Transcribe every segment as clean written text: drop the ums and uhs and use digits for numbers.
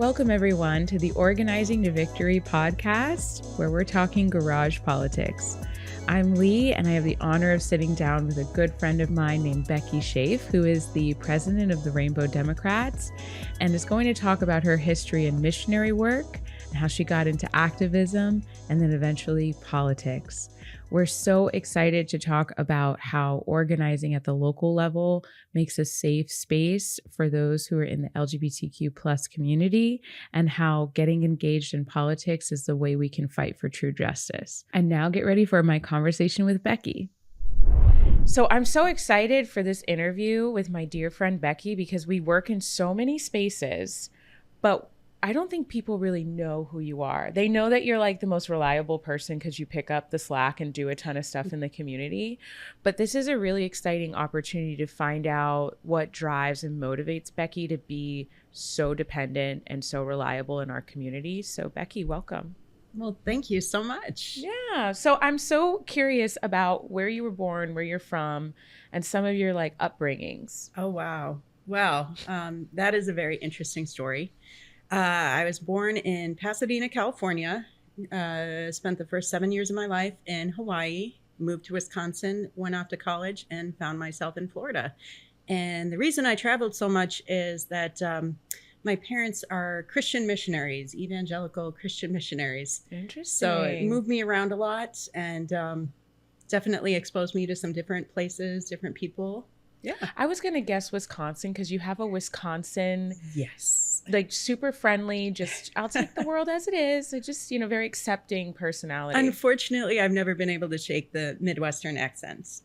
Welcome, everyone, to the Organizing to Victory podcast, where we're talking garage politics. I'm Lee, and I have the honor of sitting down with a good friend of mine named Becky Schaff, who is the president of the Rainbow Democrats, and is going to talk about her history in missionary work and how she got into activism and then eventually politics. We're so excited to talk about how organizing at the local level makes a safe space for those who are in the LGBTQ plus community, and how getting engaged in politics is the way we can fight for true justice. And now get ready for my conversation with Becky. So I'm so excited for this interview with my dear friend Becky because we work in so many spaces, but I don't think people really know who you are. They know that you're like the most reliable person because you pick up the slack and do a ton of stuff in the community. But this is a really exciting opportunity to find out what drives and motivates Becky to be so dependent and so reliable in our community. So Becky, welcome. Well, thank you so much. Yeah. So I'm so curious about where you were born, where you're from, and some of your like upbringings. Oh, wow. Well, that is a very interesting story. I was born in Pasadena, California, spent the first 7 years of my life in Hawaii, moved to Wisconsin, went off to college, and found myself in Florida. And the reason I traveled so much is that my parents are Christian missionaries, evangelical Christian missionaries. Interesting. So it moved me around a lot and definitely exposed me to some different places, different people. Yeah. I was going to guess Wisconsin because you have a Wisconsin, yes, like super friendly, just I'll take the world as it is. It just, very accepting personality. Unfortunately, I've never been able to shake the Midwestern accents.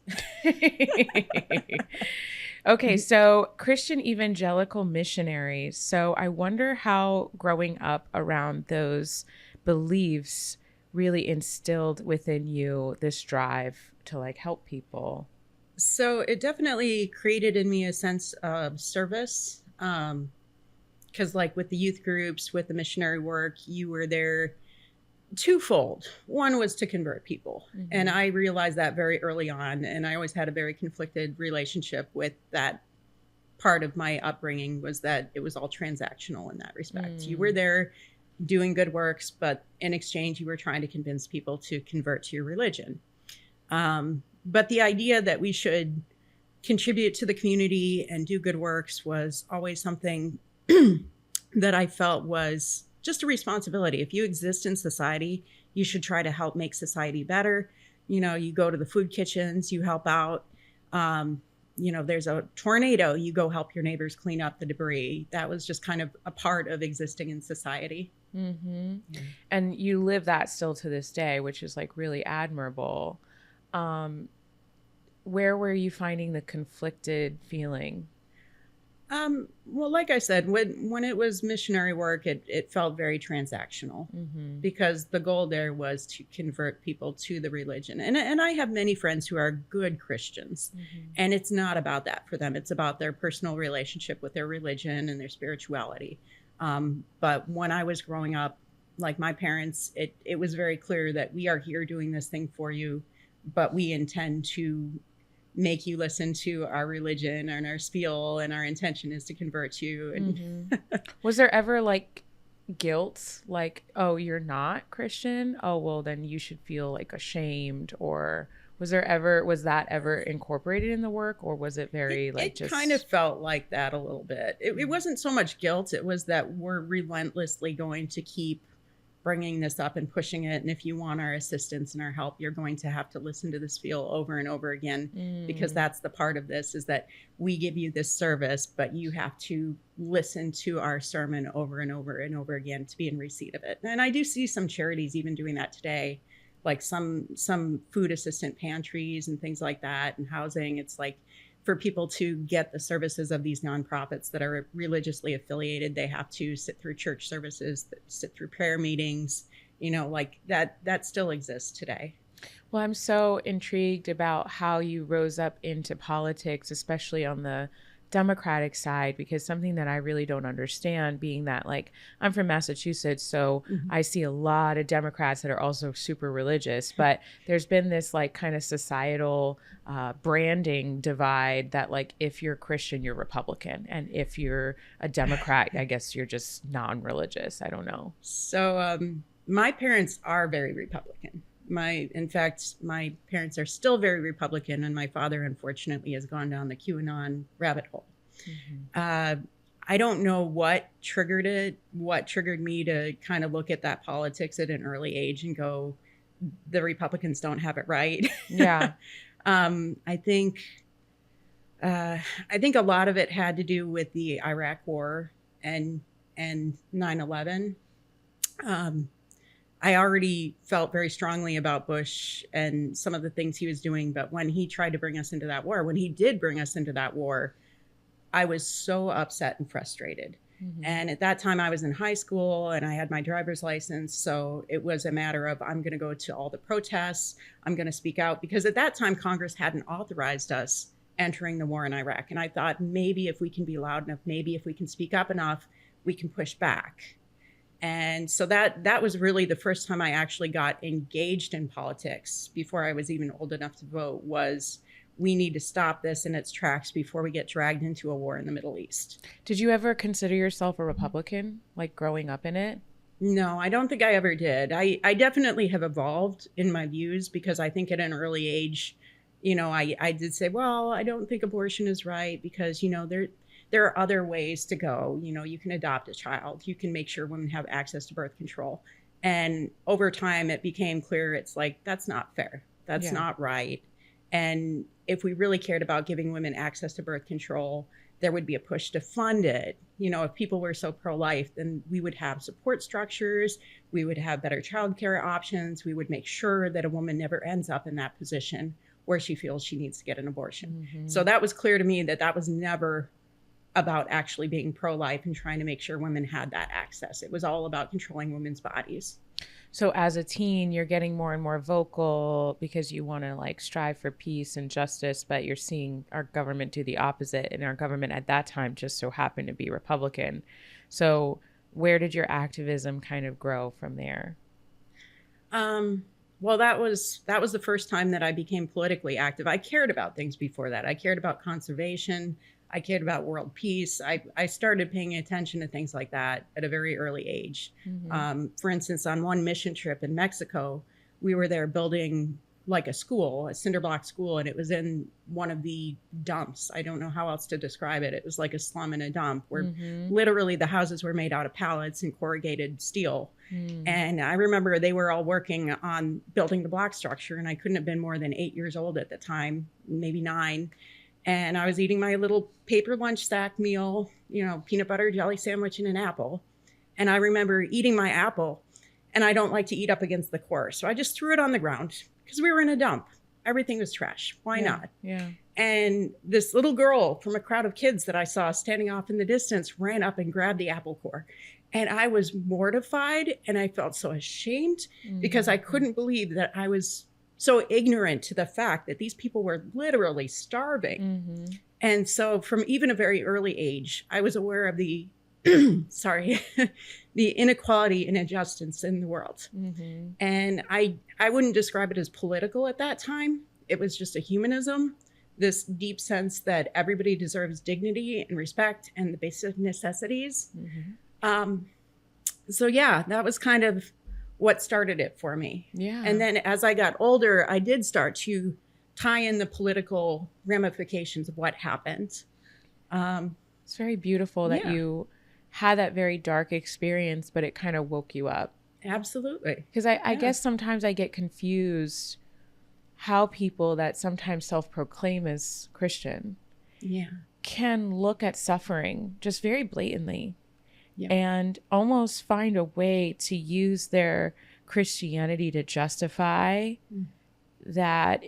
Okay, so Christian evangelical missionaries. So I wonder how growing up around those beliefs really instilled within you this drive to like help people. So it definitely created in me a sense of service, because like with the youth groups, with the missionary work, you were there twofold. One was to convert people. Mm-hmm. And I realized that very early on. And I always had a very conflicted relationship with that part of my upbringing, was that it was all transactional in that respect. You were there doing good works, but in exchange, you were trying to convince people to convert to your religion. But the idea that we should contribute to the community and do good works was always something that I felt was just a responsibility. If you exist in society, you should try to help make society better. You go to the food kitchens, you help out. There's a tornado, you go help your neighbors clean up the debris. That was just kind of a part of existing in society. Mm-hmm. And you live that still to this day, which is like really admirable. Where were you finding the conflicted feeling? Well, like I said, when it was missionary work, it felt very transactional, because the goal there was to convert people to the religion. And I have many friends who are good Christians, and it's not about that for them. It's about their personal relationship with their religion and their spirituality. But when I was growing up, like my parents, it was very clear that we are here doing this thing for you, but we intend to make you listen to our religion and our spiel, and our intention is to convert you. And Was there ever like guilt, like, oh, you're not Christian? Oh, well, then you should feel like ashamed? Or was that ever incorporated in the work, or was it very it kind of felt like that a little bit. It wasn't so much guilt. It was that we're relentlessly going to keep bringing this up and pushing it. And if you want our assistance and our help, you're going to have to listen to the spiel over and over again, because that's the part of this, is that we give you this service, but you have to listen to our sermon over and over and over again to be in receipt of it. And I do see some charities even doing that today, like some food assistant pantries and things like that, and housing. It's like, for people to get the services of these nonprofits that are religiously affiliated, they have to sit through church services, sit through prayer meetings, like that still exists today. Well, I'm so intrigued about how you rose up into politics, especially on the Democratic side, because something that I really don't understand, being that like I'm from Massachusetts, so I see a lot of Democrats that are also super religious, but there's been this like kind of societal branding divide that like if you're Christian, you're Republican, and if you're a Democrat, I guess you're just non-religious. I don't know. So my parents are very Republican. In fact, my parents are still very Republican, and my father, unfortunately, has gone down the QAnon rabbit hole. I don't know what triggered it, what triggered me to kind of look at that politics at an early age and go, the Republicans don't have it right. Yeah. I think a lot of it had to do with the Iraq War and 9/11. I already felt very strongly about Bush and some of the things he was doing, but when he tried to bring us into that war, when he did bring us into that war, I was so upset and frustrated. And at that time I was in high school and I had my driver's license. So it was a matter of, I'm going to go to all the protests. I'm going to speak out, because at that time Congress hadn't authorized us entering the war in Iraq. And I thought, maybe if we can be loud enough, maybe if we can speak up enough, we can push back. And so that was really the first time I actually got engaged in politics before I was even old enough to vote, was we need to stop this in its tracks before we get dragged into a war in the Middle East. Did you ever consider yourself a Republican, like growing up in it? No, I don't think I ever did. I definitely have evolved in my views, because I think at an early age, I did say, well, I don't think abortion is right, because, there are other ways to go. You can adopt a child. You can make sure women have access to birth control. And over time, it became clear, it's like, that's not fair. That's not right. And if we really cared about giving women access to birth control, there would be a push to fund it. If people were so pro-life, then we would have support structures. We would have better childcare options. We would make sure that a woman never ends up in that position where she feels she needs to get an abortion. So that was clear to me, that was never about actually being pro-life and trying to make sure women had that access. It was all about controlling women's bodies. So as a teen, you're getting more and more vocal because you want to like strive for peace and justice, but you're seeing our government do the opposite. And our government at that time just so happened to be Republican. So where did your activism kind of grow from there? Well, that was the first time that I became politically active. I cared about things before that. I cared about conservation. I cared about world peace. I started paying attention to things like that at a very early age. For instance, on one mission trip in Mexico, we were there building like a school, a cinder block school, and it was in one of the dumps. I don't know how else to describe it. It was like a slum in a dump where literally the houses were made out of pallets and corrugated steel. And I remember they were all working on building the block structure, and I couldn't have been more than 8 years old at the time, maybe 9. And I was eating my little paper lunch sack meal, peanut butter jelly sandwich and an apple. And I remember eating my apple, and I don't like to eat up against the core. So I just threw it on the ground because we were in a dump. Everything was trash. Why not? Yeah. And this little girl from a crowd of kids that I saw standing off in the distance ran up and grabbed the apple core. And I was mortified, and I felt so ashamed because I couldn't believe that I was so ignorant to the fact that these people were literally starving. And so from even a very early age, I was aware of the, the inequality and injustice in the world. And I wouldn't describe it as political at that time. It was just a humanism, this deep sense that everybody deserves dignity and respect and the basic necessities. So yeah, that was kind of what started it for me. And then as I got older, I did start to tie in the political ramifications of what happened. It's very beautiful that you had that very dark experience, but it kind of woke you up. Absolutely. Because I guess sometimes I get confused how people that sometimes self-proclaim as Christian can look at suffering just very blatantly. And almost find a way to use their Christianity to justify that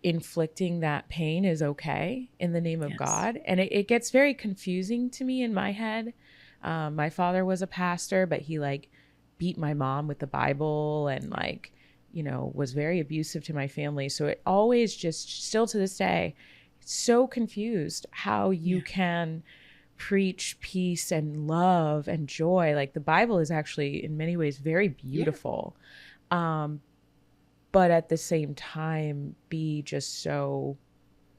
inflicting that pain is okay in the name of God. And it gets very confusing to me in my head. My father was a pastor, but he like beat my mom with the Bible and like, was very abusive to my family. So it always just still to this day, so confused how you can preach peace and love and joy. Like the Bible is actually in many ways very beautiful. But at the same time be just so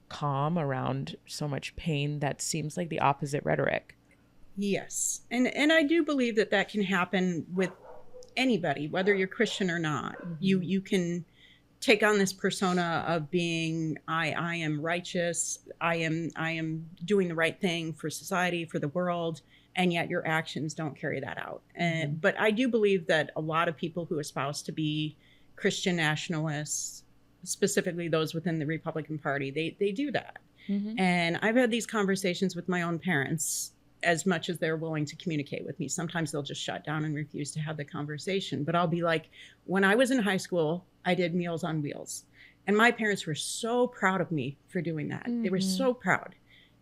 calm around so much pain that seems like the opposite rhetoric. Yes. And I do believe that that can happen with anybody, whether you're Christian or not. You can take on this persona of being I am righteous, I am doing the right thing for society, for the world, and yet your actions don't carry that out. And but I do believe that a lot of people who espouse to be Christian nationalists, specifically those within the Republican Party, they do that. And I've had these conversations with my own parents as much as they're willing to communicate with me. Sometimes they'll just shut down and refuse to have the conversation. But I'll be like, when I was in high school, I did Meals on Wheels. And my parents were so proud of me for doing that. They were so proud.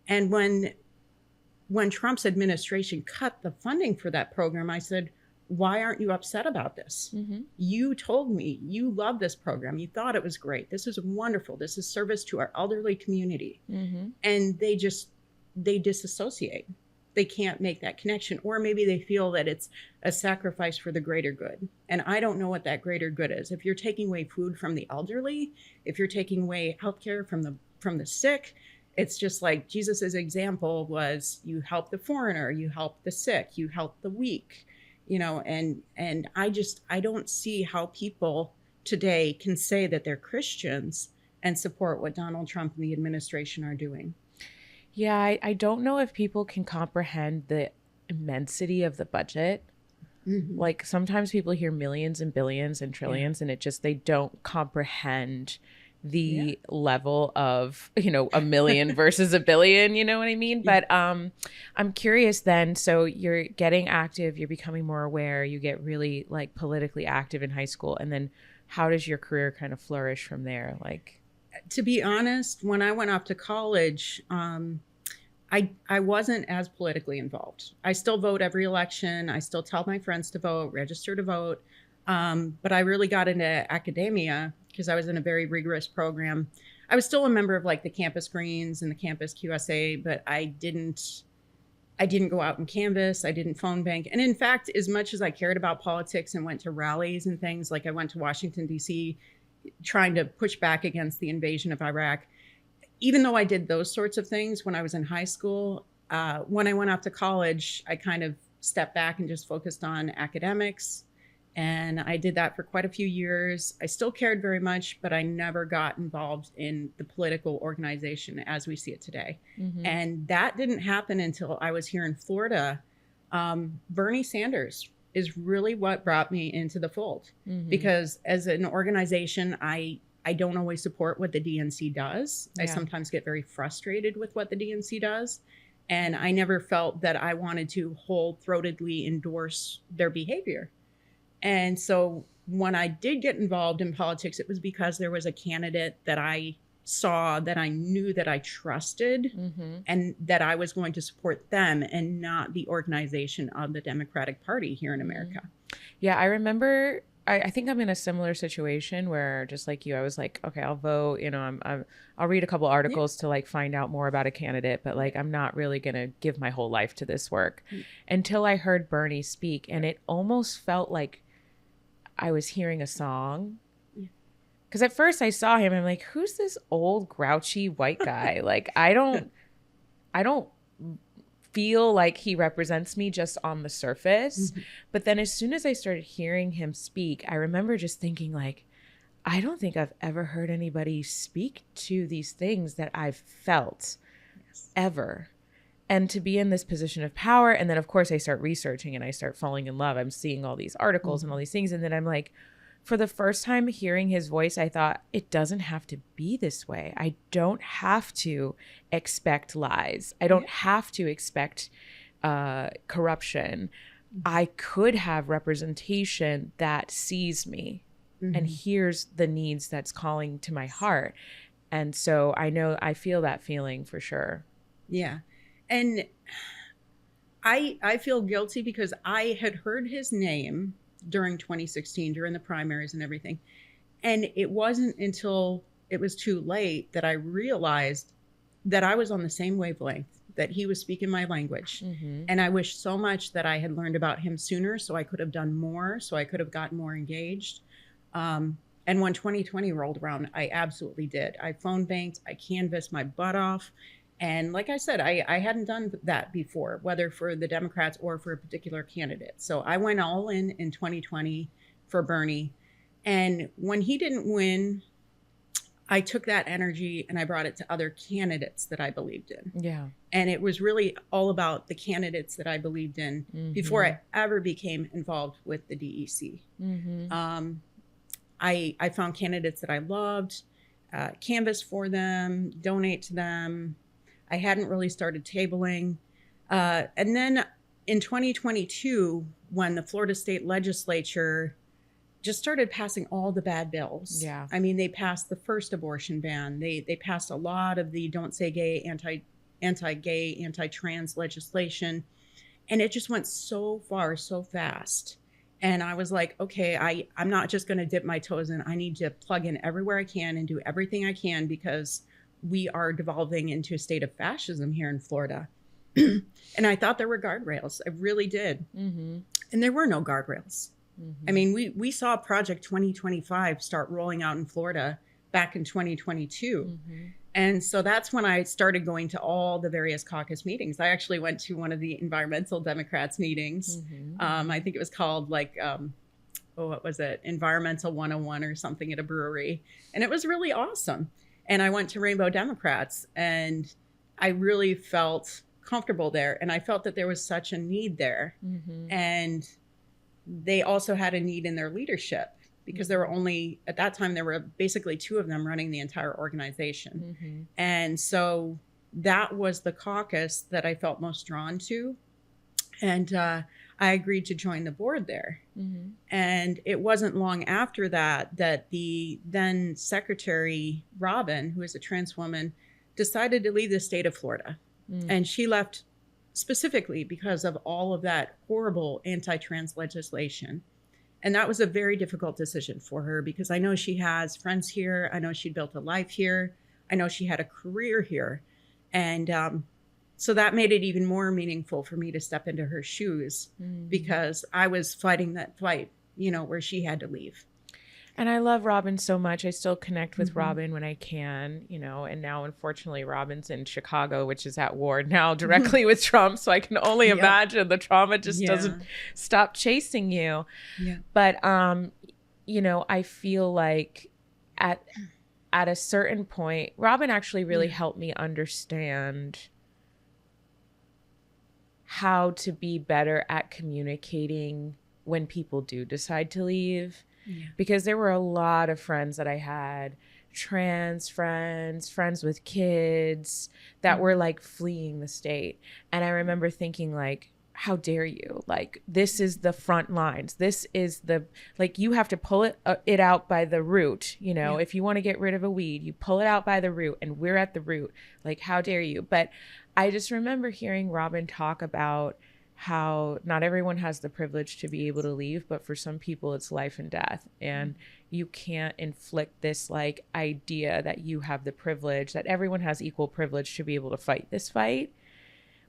And when Trump's administration cut the funding for that program, I said, why aren't you upset about this? You told me you love this program. You thought it was great. This is wonderful. This is service to our elderly community. And they disassociate. They can't make that connection, or maybe they feel that it's a sacrifice for the greater good. And I don't know what that greater good is. If you're taking away food from the elderly, if you're taking away healthcare from the sick, it's just like Jesus's example was, you help the foreigner, you help the sick, you help the weak, and I don't see how people today can say that they're Christians and support what Donald Trump and the administration are doing. Yeah, I don't know if people can comprehend the immensity of the budget. Like sometimes people hear millions and billions and trillions and they don't comprehend the level of, a million versus a billion, you know what I mean? But I'm curious then, so you're getting active, you're becoming more aware, you get really like politically active in high school. And then how does your career kind of flourish from there? Like, to be honest, when I went off to college, I wasn't as politically involved. I still vote every election. I still tell my friends to vote, register to vote. But I really got into academia because I was in a very rigorous program. I was still a member of like the Campus Greens and the Campus QSA, but I didn't go out and canvass. I didn't phone bank. And in fact, as much as I cared about politics and went to rallies and things, like I went to Washington, D.C., trying to push back against the invasion of Iraq, even though I did those sorts of things when I was in high school, when I went off to college, I kind of stepped back and just focused on academics. And I did that for quite a few years. I still cared very much, but I never got involved in the political organization as we see it today. And that didn't happen until I was here in Florida. Bernie Sanders is really what brought me into the fold, because as an organization, I don't always support what the DNC does. I sometimes get very frustrated with what the DNC does. And I never felt that I wanted to whole-throatedly endorse their behavior. And so when I did get involved in politics, it was because there was a candidate that I saw, that I knew, that I trusted, and that I was going to support them and not the organization of the Democratic Party here in America. Yeah, I remember, I think I'm in a similar situation where, just like you, I was like, okay, I'll vote, I'll read a couple articles to like find out more about a candidate, but like, I'm not really going to give my whole life to this work until I heard Bernie speak. And it almost felt like I was hearing a song. Because at first I saw him and I'm like, who's this old grouchy white guy? Like, I don't feel like he represents me just on the surface. But then as soon as I started hearing him speak, I remember just thinking like, I don't think I've ever heard anybody speak to these things that I've felt ever. And to be in this position of power. And then of course I start researching and I start falling in love. I'm seeing all these articles and all these things. And then I'm like, for the first time hearing his voice, I thought, it doesn't have to be this way. I don't have to expect lies. I don't have to expect corruption. I could have representation that sees me and hears the needs that's calling to my heart. And so I feel that feeling for sure. Yeah. And I feel guilty because I had heard his name during 2016, during the primaries and everything. And it wasn't until it was too late that I realized that I was on the same wavelength, that he was speaking my language. And I wish so much that I had learned about him sooner, so I could have done more, so I could have gotten more engaged. And when 2020 rolled around, I absolutely did. I phone banked, I canvassed my butt off. And like I said, I hadn't done that before, whether for the Democrats or for a particular candidate. So I went all in 2020 for Bernie. And when he didn't win, I took that energy and I brought it to other candidates that I believed in. Yeah. And it was really all about the candidates that I believed in before I ever became involved with the DEC. I found candidates that I loved, canvass for them, donate to them. I hadn't really started tabling. And then in 2022, when the Florida State Legislature just started passing all the bad bills. Yeah. I mean, they passed the first abortion ban. They passed a lot of the Don't Say Gay, anti-gay, anti-trans legislation. And it just went so far, so fast. And I was like, okay, I'm not just going to dip my toes in. I need to plug in everywhere I can and do everything I can, because we are devolving into a state of fascism here in Florida. And I thought there were guardrails. I really did. And there were no guardrails. I mean, we saw Project 2025 start rolling out in Florida back in 2022. And so that's when I started going to all the various caucus meetings. I actually went to one of the environmental Democrats meetings. I think it was called what was it? Environmental 101 or something at a brewery. And it was really awesome. And I went to Rainbow Democrats and I really felt comfortable there. And I felt that there was such a need there. And they also had a need in their leadership, because there were only, at that time, there were basically two of them running the entire organization. And so that was the caucus that I felt most drawn to. And I agreed to join the board there. And it wasn't long after that the then Secretary Robin, who is a trans woman, decided to leave the state of Florida. And she left specifically because of all of that horrible anti-trans legislation. And that was a very difficult decision for her, because I know she has friends here. I know she built a life here. I know she had a career here. And so that made it even more meaningful for me to step into her shoes, because I was fighting that fight, where she had to leave. And I love Robin so much. I still connect with Robin when I can, and now unfortunately Robin's in Chicago, which is at war now directly with Trump. So I can only imagine the trauma just doesn't stop chasing you. But, I feel like at a certain point, Robin actually really helped me understand how to be better at communicating when people do decide to leave. Because there were a lot of friends that I had, trans friends with kids, that were like fleeing the state. And I remember thinking, like, how dare you? Like, this is the front lines. This is you have to pull it out by the root. If you want to get rid of a weed, you pull it out by the root, and we're at the root. Like, how dare you? But I just remember hearing Robin talk about how not everyone has the privilege to be able to leave, but for some people it's life and death. And you can't inflict this idea that you have the privilege, that everyone has equal privilege to be able to fight this fight,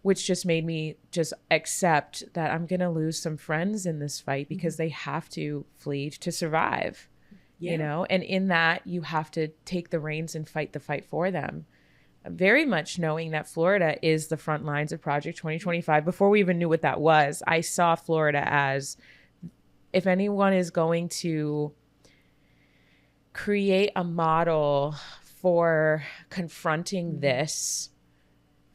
which just made me just accept that I'm going to lose some friends in this fight, because they have to flee to survive, and in that you have to take the reins and fight the fight for them. Very much knowing that Florida is the front lines of Project 2025. Before we even knew what that was, I saw Florida as, if anyone is going to create a model for confronting this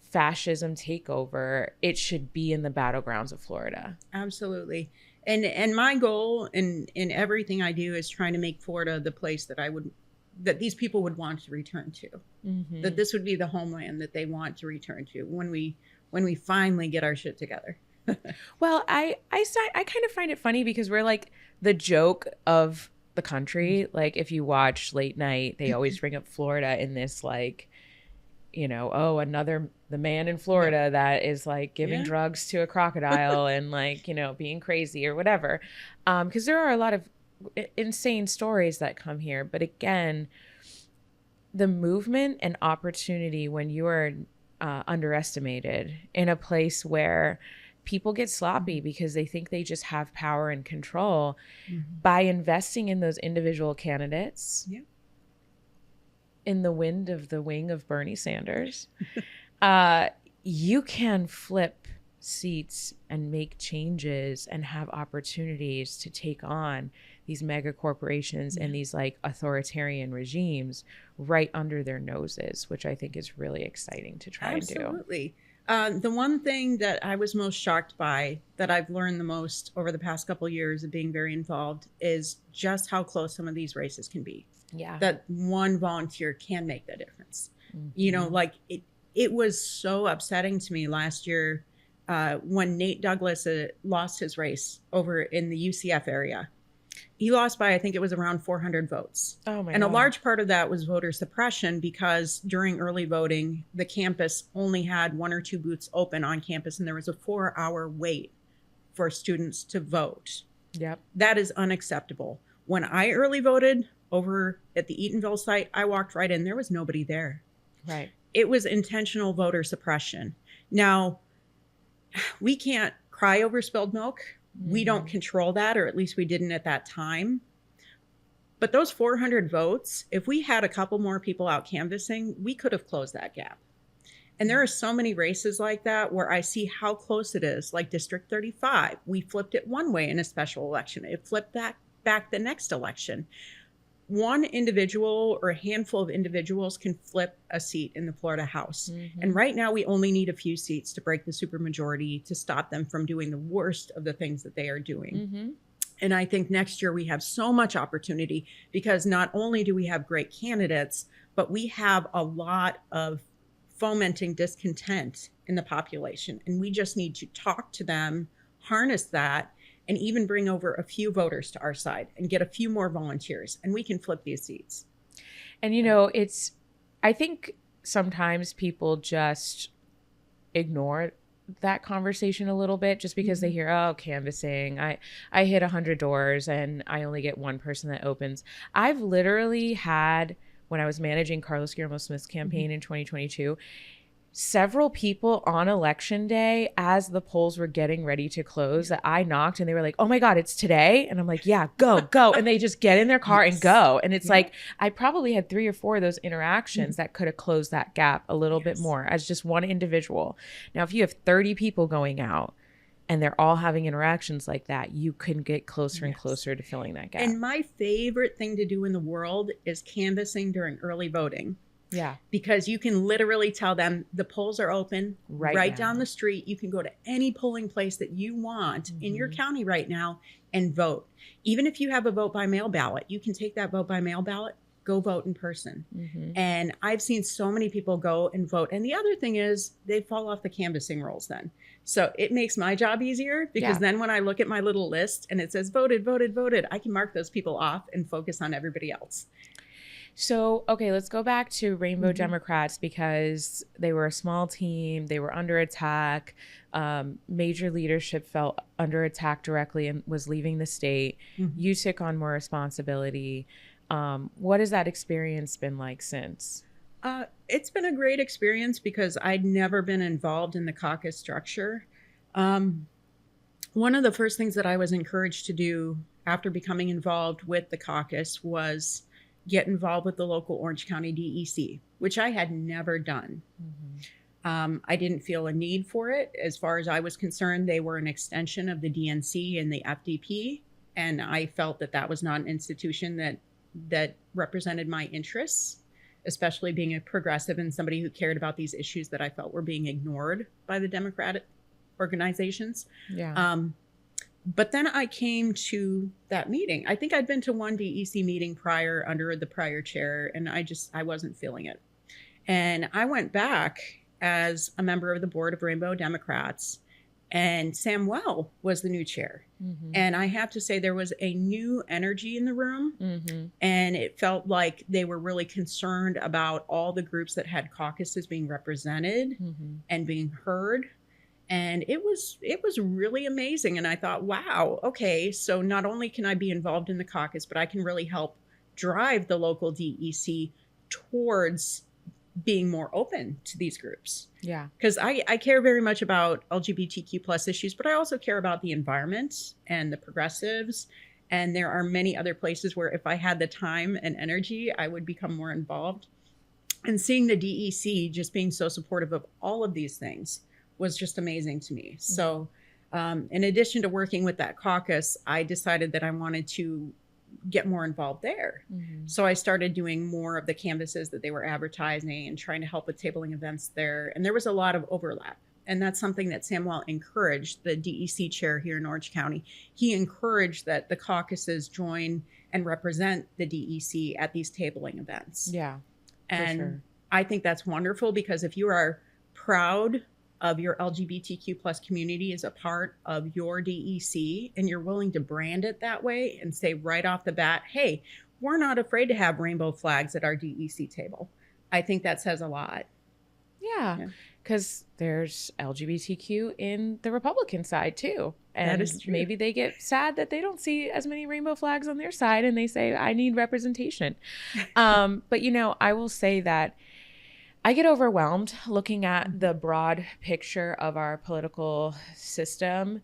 fascism takeover, it should be in the battlegrounds of Florida. Absolutely. And my goal in everything I do is trying to make Florida the place that these people would want to return to, that this would be the homeland that they want to return to when we finally get our shit together. Well, I kind of find it funny, because we're like the joke of the country. Like, if you watch late night, they always bring up Florida in this the man in Florida that is giving drugs to a crocodile and being crazy or whatever. Because there are a lot of insane stories that come here. But again, the movement and opportunity when you are underestimated in a place where people get sloppy because they think they just have power and control, by investing in those individual candidates, in the wing of Bernie Sanders, you can flip seats and make changes and have opportunities to take on these mega corporations and these like authoritarian regimes right under their noses, which I think is really exciting to try and do. Absolutely. The one thing that I was most shocked by, that I've learned the most over the past couple of years of being very involved, is just how close some of these races can be. Yeah. That one volunteer can make the difference. You know, like it was so upsetting to me last year when Nate Douglas lost his race over in the UCF area. He lost by, I think it was around 400 votes. Oh my And God. a large part of that was voter suppression, because during early voting, the campus only had 1 or 2 booths open on campus, and there was a 4-hour wait for students to vote. Yep. That is unacceptable. When I early voted over at the Eatonville site, I walked right in. There was nobody there. Right. It was intentional voter suppression. Now, we can't cry over spilled milk. We don't control that, or at least we didn't at that time. But those 400 votes, if we had a couple more people out canvassing, we could have closed that gap. And there are so many races like that where I see how close it is. Like District 35, we flipped it one way in a special election. It flipped back the next election. One individual or a handful of individuals can flip a seat in the Florida House. And right now we only need a few seats to break the supermajority to stop them from doing the worst of the things that they are doing. And I think next year we have so much opportunity, because not only do we have great candidates, but we have a lot of fomenting discontent in the population. And we just need to talk to them, harness that, and even bring over a few voters to our side and get a few more volunteers, and we can flip these seats. And, I think sometimes people just ignore that conversation a little bit just because they hear, oh, canvassing, I hit 100 doors and I only get one person that opens. I've literally had, when I was managing Carlos Guillermo Smith's campaign in 2022, several people on election day, as the polls were getting ready to close, that I knocked and they were like, oh my God, it's today. And I'm like, yeah, go. And they just get in their car and go. And it's like, I probably had 3 or 4 of those interactions that could have closed that gap a little bit more as just one individual. Now, if you have 30 people going out and they're all having interactions like that, you can get closer and closer to filling that gap. And my favorite thing to do in the world is canvassing during early voting. Yeah. Because you can literally tell them the polls are open right down the street. You can go to any polling place that you want in your county right now and vote. Even if you have a vote by mail ballot, you can take that vote by mail ballot, go vote in person. And I've seen so many people go and vote. And the other thing is they fall off the canvassing rolls then. So it makes my job easier, because then when I look at my little list and it says voted, I can mark those people off and focus on everybody else. So, okay, let's go back to Rainbow Democrats, because they were a small team. They were under attack. Major leadership felt under attack directly and was leaving the state. You took on more responsibility. What has that experience been like since? It's been a great experience, because I'd never been involved in the caucus structure. One of the first things that I was encouraged to do after becoming involved with the caucus was get involved with the local Orange County DEC, which I had never done. I didn't feel a need for it. As far as I was concerned, they were an extension of the DNC and the FDP, and I felt that that was not an institution that represented my interests, especially being a progressive and somebody who cared about these issues that I felt were being ignored by the Democratic organizations. But then I came to that meeting. I think I'd been to one DEC meeting prior under the prior chair, and I wasn't feeling it. And I went back as a member of the board of Rainbow Democrats, and Sam Well was the new chair. And I have to say there was a new energy in the room, and it felt like they were really concerned about all the groups that had caucuses being represented and being heard. And it was really amazing. And I thought, wow, okay, so not only can I be involved in the caucus, but I can really help drive the local DEC towards being more open to these groups. Yeah. Because I care very much about LGBTQ plus issues, but I also care about the environment and the progressives. And there are many other places where if I had the time and energy, I would become more involved. And seeing the DEC just being so supportive of all of these things was just amazing to me. So in addition to working with that caucus, I decided that I wanted to get more involved there. So I started doing more of the canvases that they were advertising and trying to help with tabling events there. And there was a lot of overlap. And that's something that Samuel encouraged, the DEC chair here in Orange County. He encouraged that the caucuses join and represent the DEC at these tabling events. Yeah. And sure. I think that's wonderful, because if you are proud of your LGBTQ plus community as a part of your DEC, and you're willing to brand it that way and say right off the bat, hey, we're not afraid to have rainbow flags at our DEC table, I think that says a lot. Yeah, because there's LGBTQ in the Republican side too. And that is true. Maybe they get sad that they don't see as many rainbow flags on their side, and they say, I need representation. But, you know, I will say that I get overwhelmed looking at the broad picture of our political system.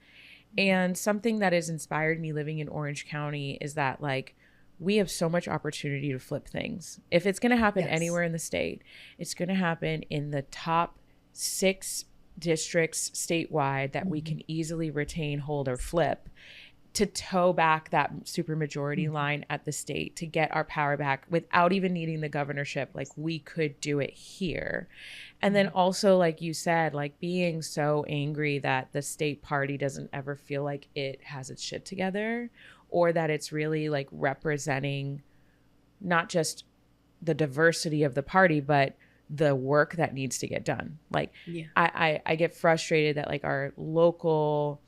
And something that has inspired me living in Orange County is that, like, we have so much opportunity to flip things. If it's going to happen anywhere in the state, it's going to happen in the top 6 districts statewide that we can easily retain, hold, or flip, to toe back that supermajority line at the state, to get our power back without even needing the governorship. Like, we could do it here. And then also, like you said, like being so angry that the state party doesn't ever feel like it has its shit together, or that it's really like representing not just the diversity of the party, but the work that needs to get done. Like, I get frustrated that like our local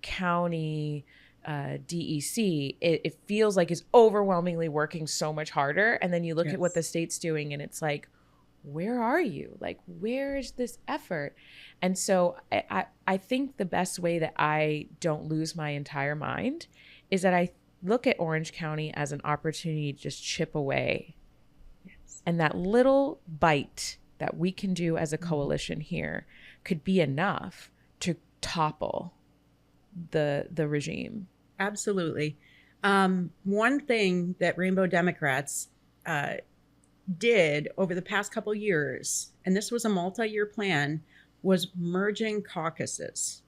county DEC, it feels like is overwhelmingly working so much harder. And then you look at what the state's doing, and it's like, where are you? Like, where is this effort? And so I think the best way that I don't lose my entire mind is that I look at Orange County as an opportunity to just chip away. And that little bite that we can do as a coalition here could be enough to topple the regime. Absolutely. One thing that Rainbow Democrats did over the past couple years, and this was a multi-year plan, was merging caucuses.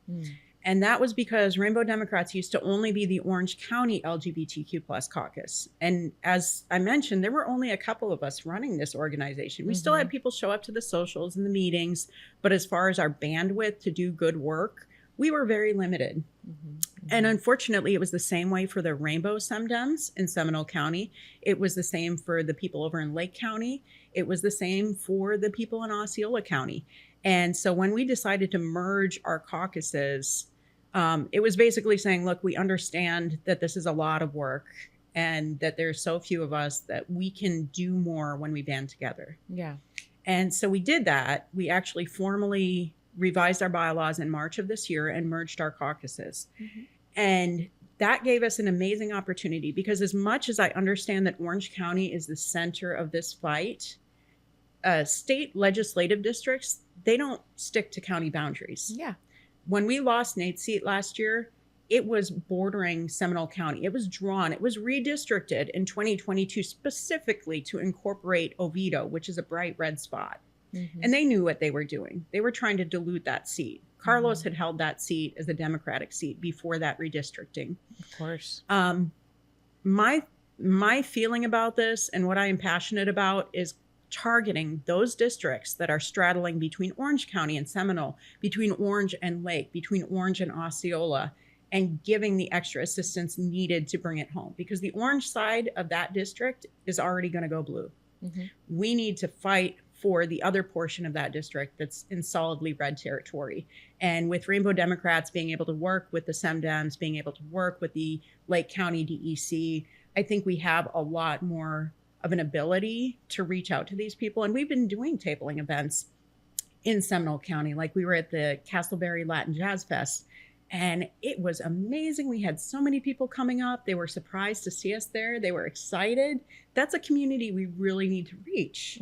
And that was because Rainbow Democrats used to only be the Orange County LGBTQ plus caucus. And as I mentioned, there were only a couple of us running this organization. We still had people show up to the socials and the meetings, but as far as our bandwidth to do good work, we were very limited. And unfortunately, it was the same way for the Rainbow Semdems in Seminole County. It was the same for the people over in Lake County. It was the same for the people in Osceola County. And so when we decided to merge our caucuses, it was basically saying, look, we understand that this is a lot of work and that there's so few of us that we can do more when we band together. Yeah. And so we did that. We actually formally revised our bylaws in March of this year and merged our caucuses. And that gave us an amazing opportunity, because as much as I understand that Orange County is the center of this fight, state legislative districts, they don't stick to county boundaries. Yeah. When we lost Nate's seat last year, it was bordering Seminole County. It was drawn, it was redistricted in 2022 specifically to incorporate Oviedo, which is a bright red spot. And they knew what they were doing. They were trying to dilute that seat. Carlos had held that seat as a Democratic seat before that redistricting. Of course. My feeling about this and what I am passionate about is targeting those districts that are straddling between Orange County and Seminole, between Orange and Lake, between Orange and Osceola, and giving the extra assistance needed to bring it home. Because the orange side of that district is already going to go blue. We need to fight for the other portion of that district that's in solidly red territory. And with Rainbow Democrats being able to work with the Semdems, being able to work with the Lake County DEC, I think we have a lot more of an ability to reach out to these people. And we've been doing tabling events in Seminole County. Like, we were at the Castleberry Latin Jazz Fest, And it was amazing. We had so many people coming up. They were surprised to see us there. They were excited. That's a community we really need to reach,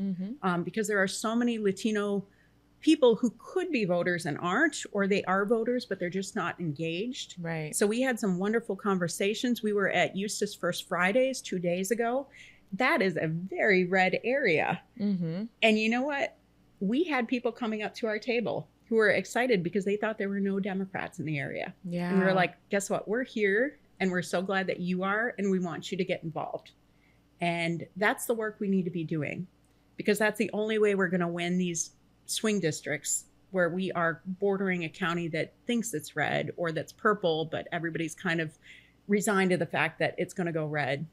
because there are so many Latino people who could be voters and aren't, or they are voters, but they're just not engaged. Right. So we had some wonderful conversations. We were at Eustis First Fridays 2 days ago. That is a very red area. And you know what? We had people coming up to our table who were excited because they thought there were no Democrats in the area. Yeah. And we were like, guess what? We're here and we're so glad that you are, and we want you to get involved. And that's the work we need to be doing, because that's the only way we're going to win these swing districts where we are bordering a county that thinks it's red or that's purple, but everybody's kind of resigned to the fact that it's going to go red.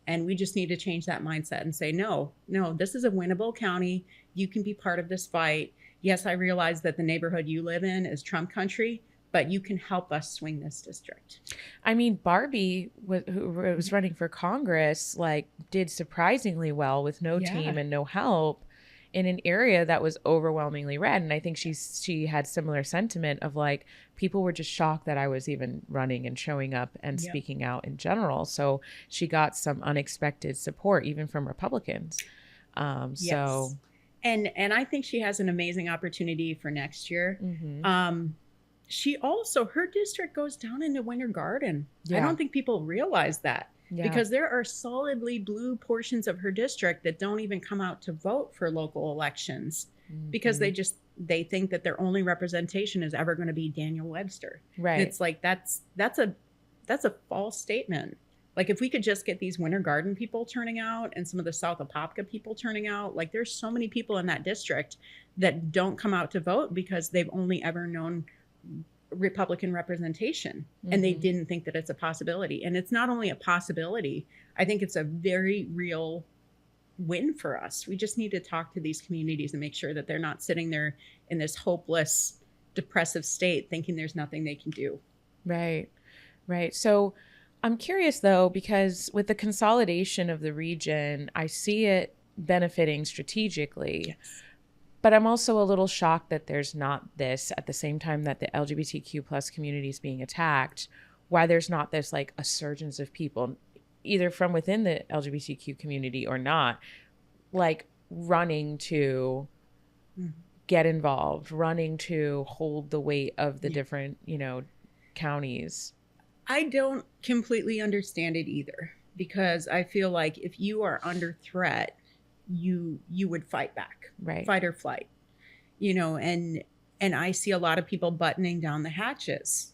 And we just need to change that mindset and say, no, this is a winnable county. You can be part of this fight. Yes, I realize that the neighborhood you live in is Trump country, but you can help us swing this district. I mean, Barbie, who was running for Congress, like did surprisingly well with no team and no help in an area that was overwhelmingly red. And I think she had similar sentiment of like, people were just shocked that I was even running and showing up and speaking out in general. So she got some unexpected support, even from Republicans. So. And I think she has an amazing opportunity for next year. She also, her district goes down into Winter Garden. I don't think people realize that. Because there are solidly blue portions of her district that don't even come out to vote for local elections because they think that their only representation is ever going to be Daniel Webster. Right. And it's like, that's a false statement. Like, if we could just get these Winter Garden people turning out and some of the South Apopka people turning out, like there's so many people in that district that don't come out to vote because they've only ever known Republican representation, and they didn't think that it's a possibility. And it's not only a possibility, I think it's a very real win for us. We just need to talk to these communities and make sure that they're not sitting there in this hopeless, depressive state thinking there's nothing they can do. Right. So I'm curious though, because with the consolidation of the region, I see it benefiting strategically. But I'm also a little shocked that there's not this at the same time that the LGBTQ plus community is being attacked, why there's not this like a surge of people, either from within the LGBTQ community or not, like running to get involved, running to hold the weight of the different, counties. I don't completely understand it either, because I feel like if you are under threat, you would fight back, right? Fight or flight, and I see a lot of people buttoning down the hatches.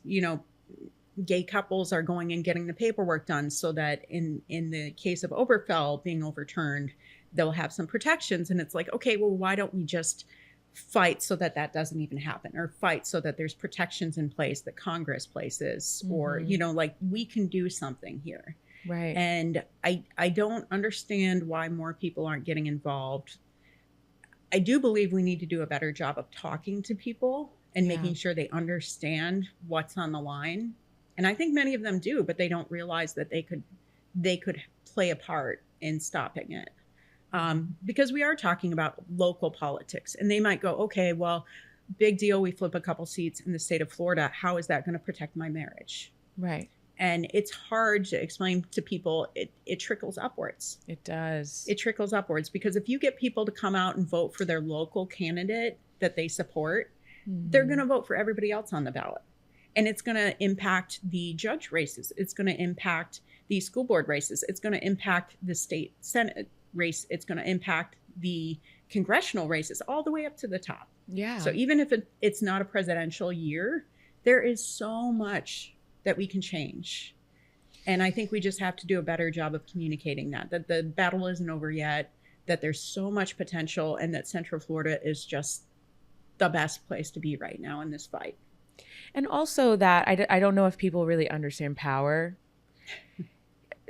Gay couples are going and getting the paperwork done so that in the case of Obergefell being overturned, they'll have some protections. And it's like, okay, well, why don't we just fight so that doesn't even happen, or fight so that there's protections in place that Congress places, or, like we can do something here. Right. And I don't understand why more people aren't getting involved. I do believe we need to do a better job of talking to people and making sure they understand what's on the line. And I think many of them do, but they don't realize that they could play a part in stopping it. Because we are talking about local politics, and they might go, okay, well, big deal. We flip a couple seats in the state of Florida. How is that going to protect my marriage? Right. And it's hard to explain to people. It trickles upwards. It does. It trickles upwards, because if you get people to come out and vote for their local candidate that they support, they're going to vote for everybody else on the ballot. And it's going to impact the judge races. It's going to impact the school board races. It's going to impact the state Senate race. It's going to impact the congressional races all the way up to the top. Yeah. So even if it's not a presidential year, there is so much that we can change. And I think we just have to do a better job of communicating that the battle isn't over yet, that there's so much potential, and that Central Florida is just the best place to be right now in this fight. And also that I don't know if people really understand power.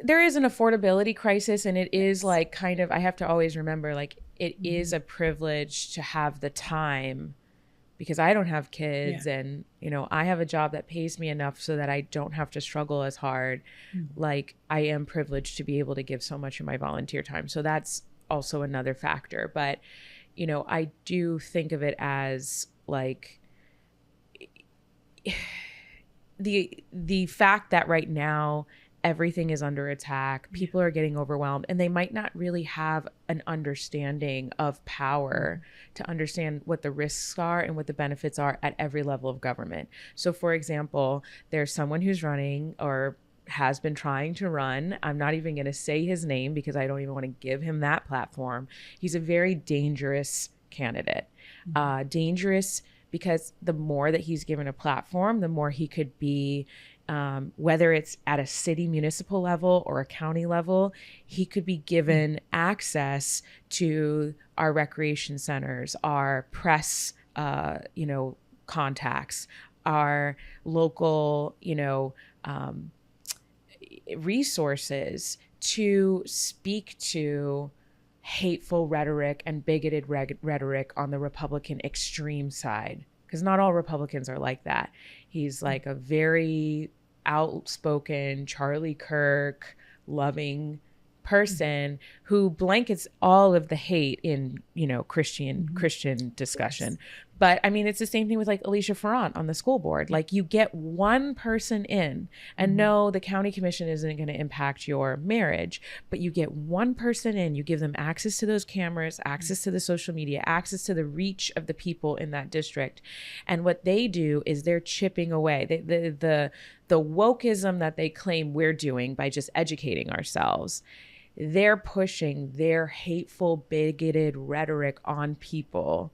There is an affordability crisis, and it is like kind of, I have to always remember, like it is a privilege to have the time, because I don't have kids, and, I have a job that pays me enough so that I don't have to struggle as hard. Like, I am privileged to be able to give so much of my volunteer time. So that's also another factor. But, I do think of it as like, the fact that right now everything is under attack, people are getting overwhelmed, and they might not really have an understanding of power to understand what the risks are and what the benefits are at every level of government. So for example, there's someone who's running or has been trying to run. I'm not even going to say his name because I don't even want to give him that platform. He's a very dangerous candidate. Dangerous because the more that he's given a platform, the more he could be, whether it's at a city municipal level or a county level, he could be given access to our recreation centers, our press, contacts, our local, resources to speak to hateful rhetoric and bigoted rhetoric on the Republican extreme side, because not all Republicans are like that. He's like a very outspoken Charlie Kirk loving person who blankets all of the hate in, Christian discussion. But I mean, it's the same thing with like Alicia Ferrant on the school board. Like you get one person in, and no, the county commission isn't going to impact your marriage, but you get one person in, you give them access to those cameras, access to the social media, access to the reach of the people in that district. And what they do is they're chipping away the wokeism that they claim we're doing by just educating ourselves. They're pushing their hateful, bigoted rhetoric on people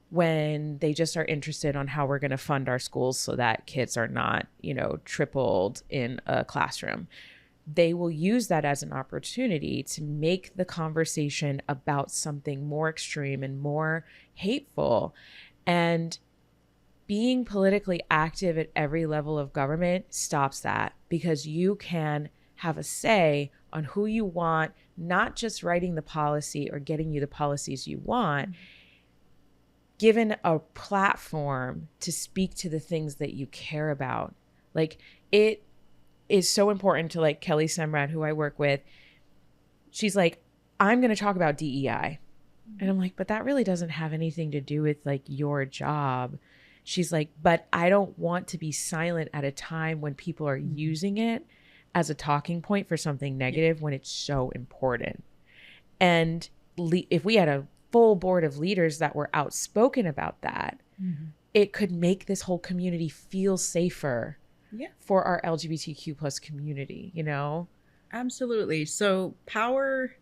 when they just are interested on how we're going to fund our schools so that kids are not, tripled in a classroom. They will use that as an opportunity to make the conversation about something more extreme and more hateful. And being politically active at every level of government stops that, because you can have a say on who you want, not just writing the policy or getting you the policies you want, given a platform to speak to the things that you care about. Like, it is so important to like Kelly Semrad, who I work with. She's like, I'm going to talk about DEI. And I'm like, but that really doesn't have anything to do with like your job. She's like, but I don't want to be silent at a time when people are using it as a talking point for something negative when it's so important. And if we had a full board of leaders that were outspoken about that, it could make this whole community feel safer for our LGBTQ plus community, Absolutely. So power,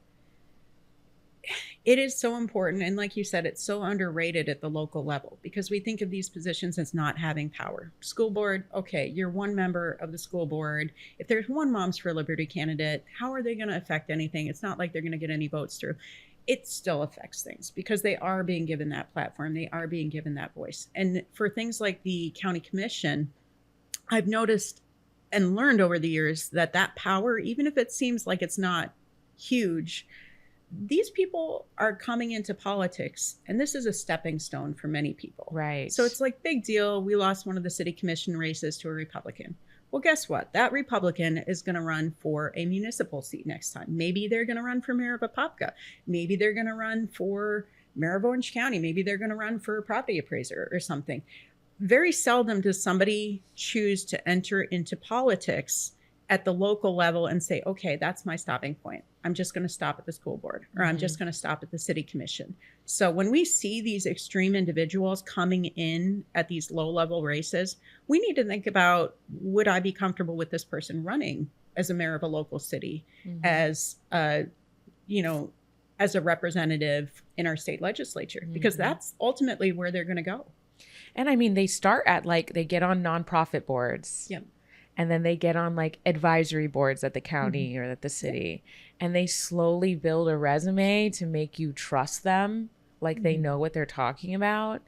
it is so important. And like you said, it's so underrated at the local level, because we think of these positions as not having power. School board, okay, you're one member of the school board. If there's one Moms for Liberty candidate, how are they going to affect anything? It's not like they're going to get any votes through. It still affects things because they are being given that platform. They are being given that voice. And for things like the county commission, I've noticed and learned over the years that power, even if it seems like it's not huge, these people are coming into politics, and this is a stepping stone for many people. Right. So it's like, big deal. We lost one of the city commission races to a Republican. Well, guess what? That Republican is going to run for a municipal seat next time. Maybe they're going to run for mayor of Apopka. Maybe they're going to run for mayor of Orange County. Maybe they're going to run for a property appraiser or something. Very seldom does somebody choose to enter into politics at the local level and say, okay, that's my stopping point. I'm just going to stop at the school board, or I'm just going to stop at the city commission. So when we see these extreme individuals coming in at these low level races, we need to think about, would I be comfortable with this person running as a mayor of a local city, as as a representative in our state legislature, because that's ultimately where they're going to go. And I mean, they start at they get on nonprofit boards. Yep. And then they get on like advisory boards at the county or at the city. And they slowly build a resume to make you trust them, like they know what they're talking about.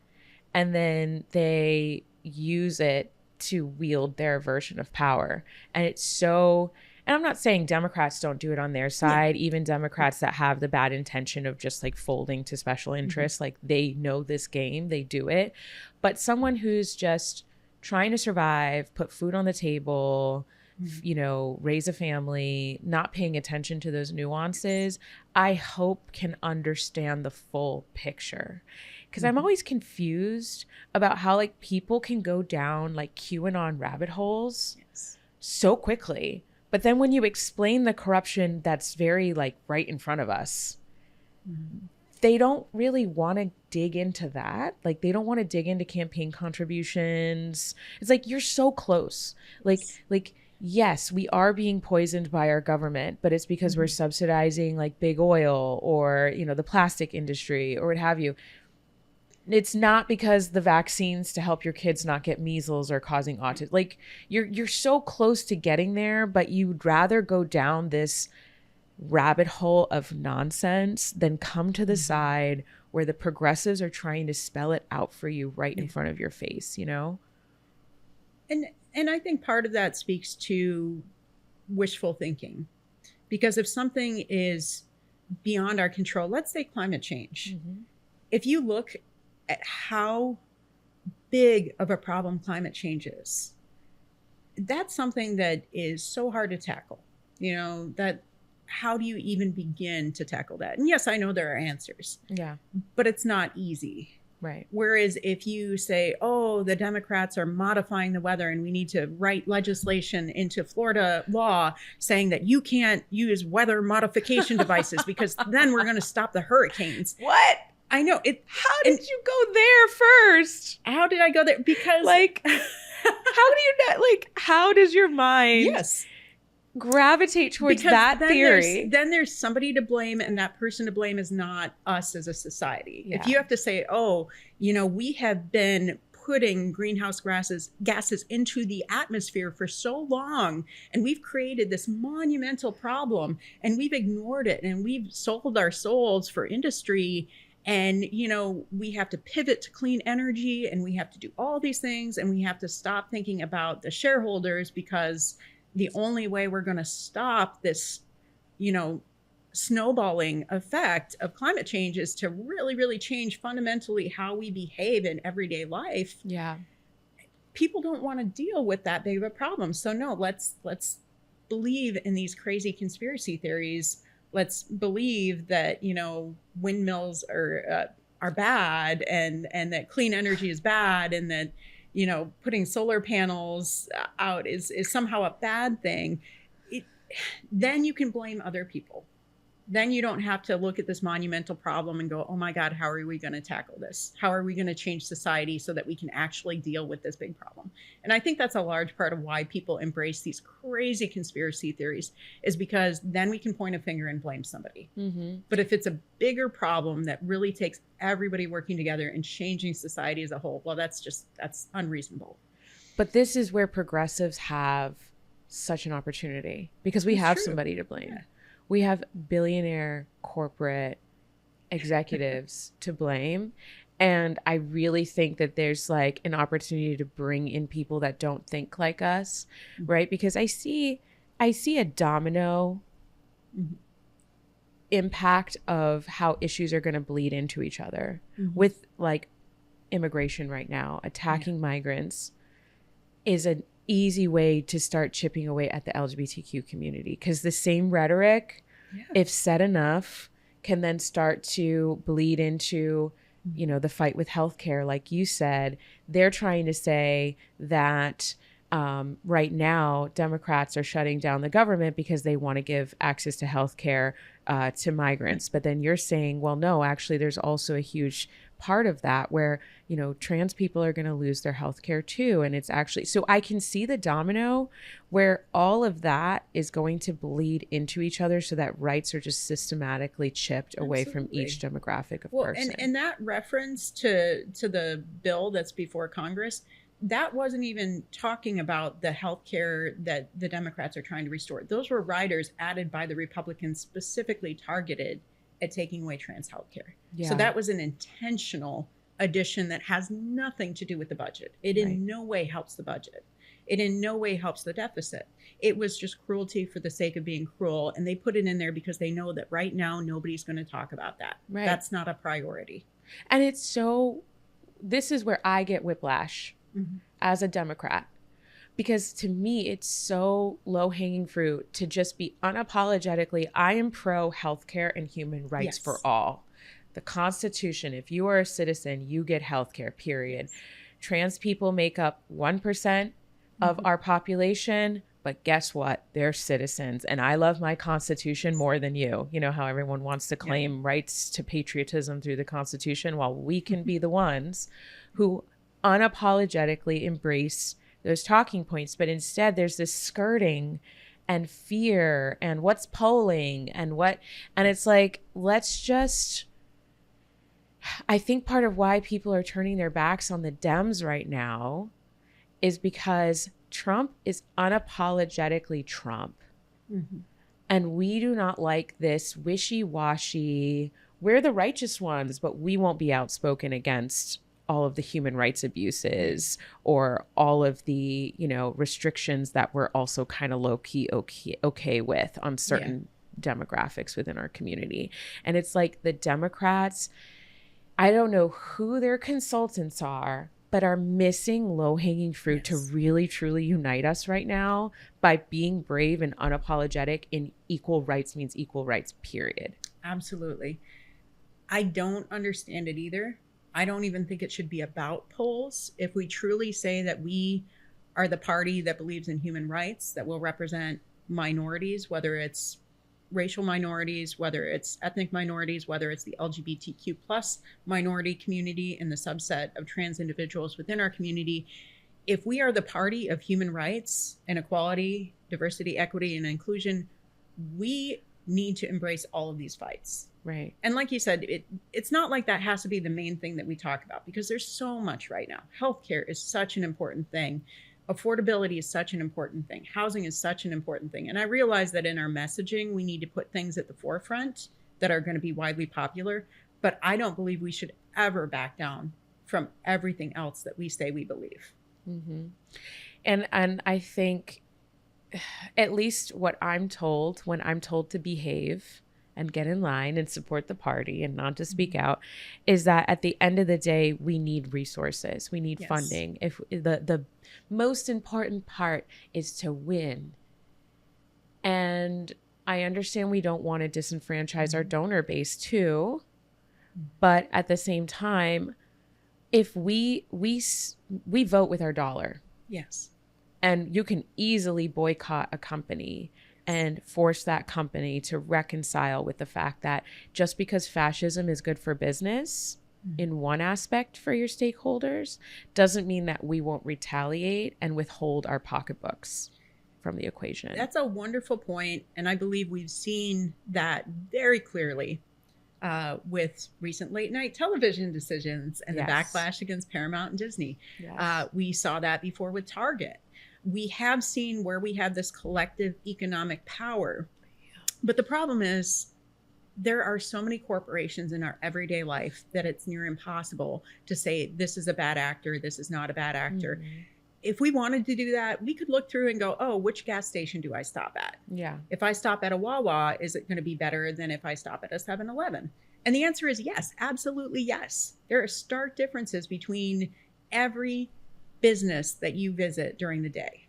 And then they use it to wield their version of power. And it's so, and I'm not saying Democrats don't do it on their side, even Democrats that have the bad intention of just like folding to special interests, like they know this game, they do it. But someone who's just trying to survive, put food on the table, raise a family, not paying attention to those nuances, I hope can understand the full picture. because I'm always confused about how like people can go down like QAnon rabbit holes so quickly. But then when you explain the corruption that's very like right in front of us, they don't really want to dig into that. Like they don't want to dig into campaign contributions. It's like, you're so close. Like, yes, we are being poisoned by our government, but it's because we're subsidizing like big oil or, you know, the plastic industry or what have you. It's not because the vaccines to help your kids not get measles are causing autism. Like you're so close to getting there, but you'd rather go down this rabbit hole of nonsense than come to the side where the progressives are trying to spell it out for you right in front of your face, you know? And I think part of that speaks to wishful thinking, because if something is beyond our control, let's say climate change, if you look at how big of a problem climate change is, that's something that is so hard to tackle, you know, that how do you even begin to tackle that? And yes, I know there are answers, but it's not easy. Right. Whereas if you say, oh, the Democrats are modifying the weather and we need to write legislation into Florida law saying that you can't use weather modification devices because then we're going to stop the hurricanes. What? I know it. How did you go there first? How did I go there? Because like, how do you not, like, how does your mind gravitate towards that theory? Then there's somebody to blame, and that person to blame is not us as a society. If you have to say, oh, you know, we have been putting greenhouse gases into the atmosphere for so long, and we've created this monumental problem, and we've ignored it, and we've sold our souls for industry, and, you know, we have to pivot to clean energy, and we have to do all these things, and we have to stop thinking about the shareholders, because the only way we're going to stop this, you know, snowballing effect of climate change is to really, really change fundamentally how we behave in everyday life. Yeah. People don't want to deal with that big of a problem. So no, let's believe in these crazy conspiracy theories. Let's believe that, you know, windmills are bad, and that clean energy is bad, and that, you know, putting solar panels out is somehow a bad thing. Then you can blame other people. Then you don't have to look at this monumental problem and go, oh my God, how are we going to tackle this? How are we going to change society so that we can actually deal with this big problem? And I think that's a large part of why people embrace these crazy conspiracy theories, is because then we can point a finger and blame somebody. But if it's a bigger problem that really takes everybody working together and changing society as a whole, well, that's unreasonable. But this is where progressives have such an opportunity, because we have somebody to blame. Yeah. We have billionaire corporate executives to blame. And I really think that there's like an opportunity to bring in people that don't think like us, right? Because I see a domino impact of how issues are going to bleed into each other with like immigration right now. Attacking migrants is an easy way to start chipping away at the LGBTQ community, because the same rhetoric, if said enough, can then start to bleed into, you know, the fight with healthcare. Like you said, they're trying to say that right now Democrats are shutting down the government because they want to give access to healthcare to migrants. But then you're saying, well, no, actually, there's also a huge part of that where, you know, trans people are going to lose their healthcare too. And it's actually, so I can see the domino where all of that is going to bleed into each other, so that rights are just systematically chipped away from each demographic of person. And that reference to the bill that's before Congress, that wasn't even talking about the healthcare that the Democrats are trying to restore. Those were riders added by the Republicans specifically targeted at taking away trans healthcare. So that was an intentional addition that has nothing to do with the budget. It in no way helps the budget. It in no way helps the deficit. It was just cruelty for the sake of being cruel. And they put it in there because they know that right now nobody's going to talk about that. Right. That's not a priority. And it's so, this is where I get whiplash as a Democrat, because to me, it's so low hanging fruit to just be unapologetically, I am pro healthcare and human rights for all. The Constitution, if you are a citizen, you get healthcare, period. Trans people make up 1% of our population, but guess what? They're citizens. And I love my Constitution more than you. You know how everyone wants to claim rights to patriotism through the Constitution? Well, we can be the ones who unapologetically embrace those talking points. But instead, there's this skirting and fear and what's polling and what. And it's like, let's just. I think part of why people are turning their backs on the Dems right now is because Trump is unapologetically Trump. And we do not like this wishy-washy, we're the righteous ones, but we won't be outspoken against all of the human rights abuses or all of the, you know, restrictions that we're also kind of low-key okay with on certain demographics within our community. And it's like the Democrats, I don't know who their consultants are, but are missing low-hanging fruit to really, truly unite us right now by being brave and unapologetic in equal rights means equal rights, period. Absolutely. I don't understand it either. I don't even think it should be about polls. If we truly say that we are the party that believes in human rights, that will represent minorities, whether it's racial minorities, whether it's ethnic minorities, whether it's the LGBTQ plus minority community and the subset of trans individuals within our community, if we are the party of human rights and equality, diversity, equity, and inclusion, we need to embrace all of these fights. Right. And like you said, it's not like that has to be the main thing that we talk about, because there's so much right now. Healthcare is such an important thing. Affordability is such an important thing. Housing is such an important thing. And I realize that in our messaging, we need to put things at the forefront that are going to be widely popular. But I don't believe we should ever back down from everything else that we say we believe. And I think, at least what I'm told, when I'm told to behave and get in line and support the party and not to speak out, is that at the end of the day, we need resources. We need funding. If the most important part is to win. And I understand we don't want to disenfranchise our donor base too. But at the same time, if we vote with our dollar. Yes. And you can easily boycott a company and force that company to reconcile with the fact that just because fascism is good for business in one aspect for your stakeholders doesn't mean that we won't retaliate and withhold our pocketbooks from the equation. That's a wonderful point. And I believe we've seen that very clearly with recent late night television decisions and the backlash against Paramount and Disney. We saw that before with Target. We have seen where we have this collective economic power. But the problem is there are so many corporations in our everyday life that it's near impossible to say this is a bad actor, this is not a bad actor. If we wanted to do that, we could look through and go, oh, which gas station do I stop at? If I stop at a Wawa, is it going to be better than if I stop at a 7-Eleven? And the answer is yes, absolutely yes. There are stark differences between every business that you visit during the day.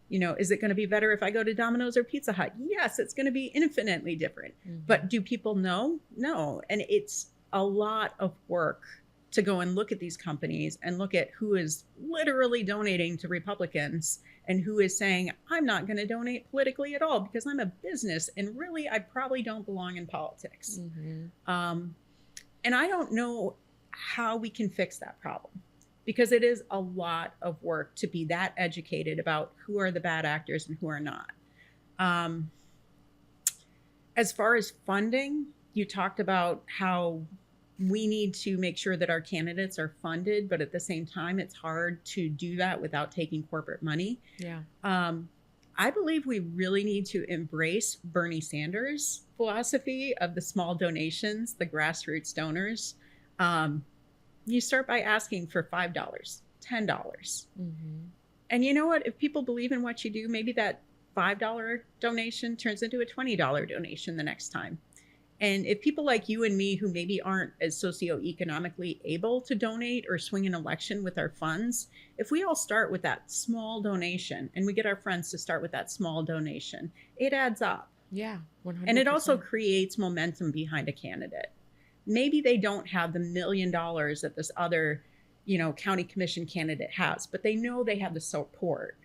You know, is it going to be better if I go to Domino's or Pizza Hut? Yes, it's going to be infinitely different. But do people know? No. And it's a lot of work to go and look at these companies and look at who is literally donating to Republicans and who is saying, I'm not going to donate politically at all because I'm a business and really I probably don't belong in politics. And I don't know how we can fix that problem, because it is a lot of work to be that educated about who are the bad actors and who are not. As far as funding, you talked about how we need to make sure that our candidates are funded, but at the same time, it's hard to do that without taking corporate money. I believe we really need to embrace Bernie Sanders' philosophy of the small donations, the grassroots donors. You start by asking for $5, $10. And you know what? If people believe in what you do, maybe that $5 donation turns into a $20 donation the next time. And if people like you and me who maybe aren't as socioeconomically able to donate or swing an election with our funds, if we all start with that small donation and we get our friends to start with that small donation, it adds up. 100%. And it also creates momentum behind a candidate. Maybe they don't have the $1 million that this other, county commission candidate has, but they know they have the support.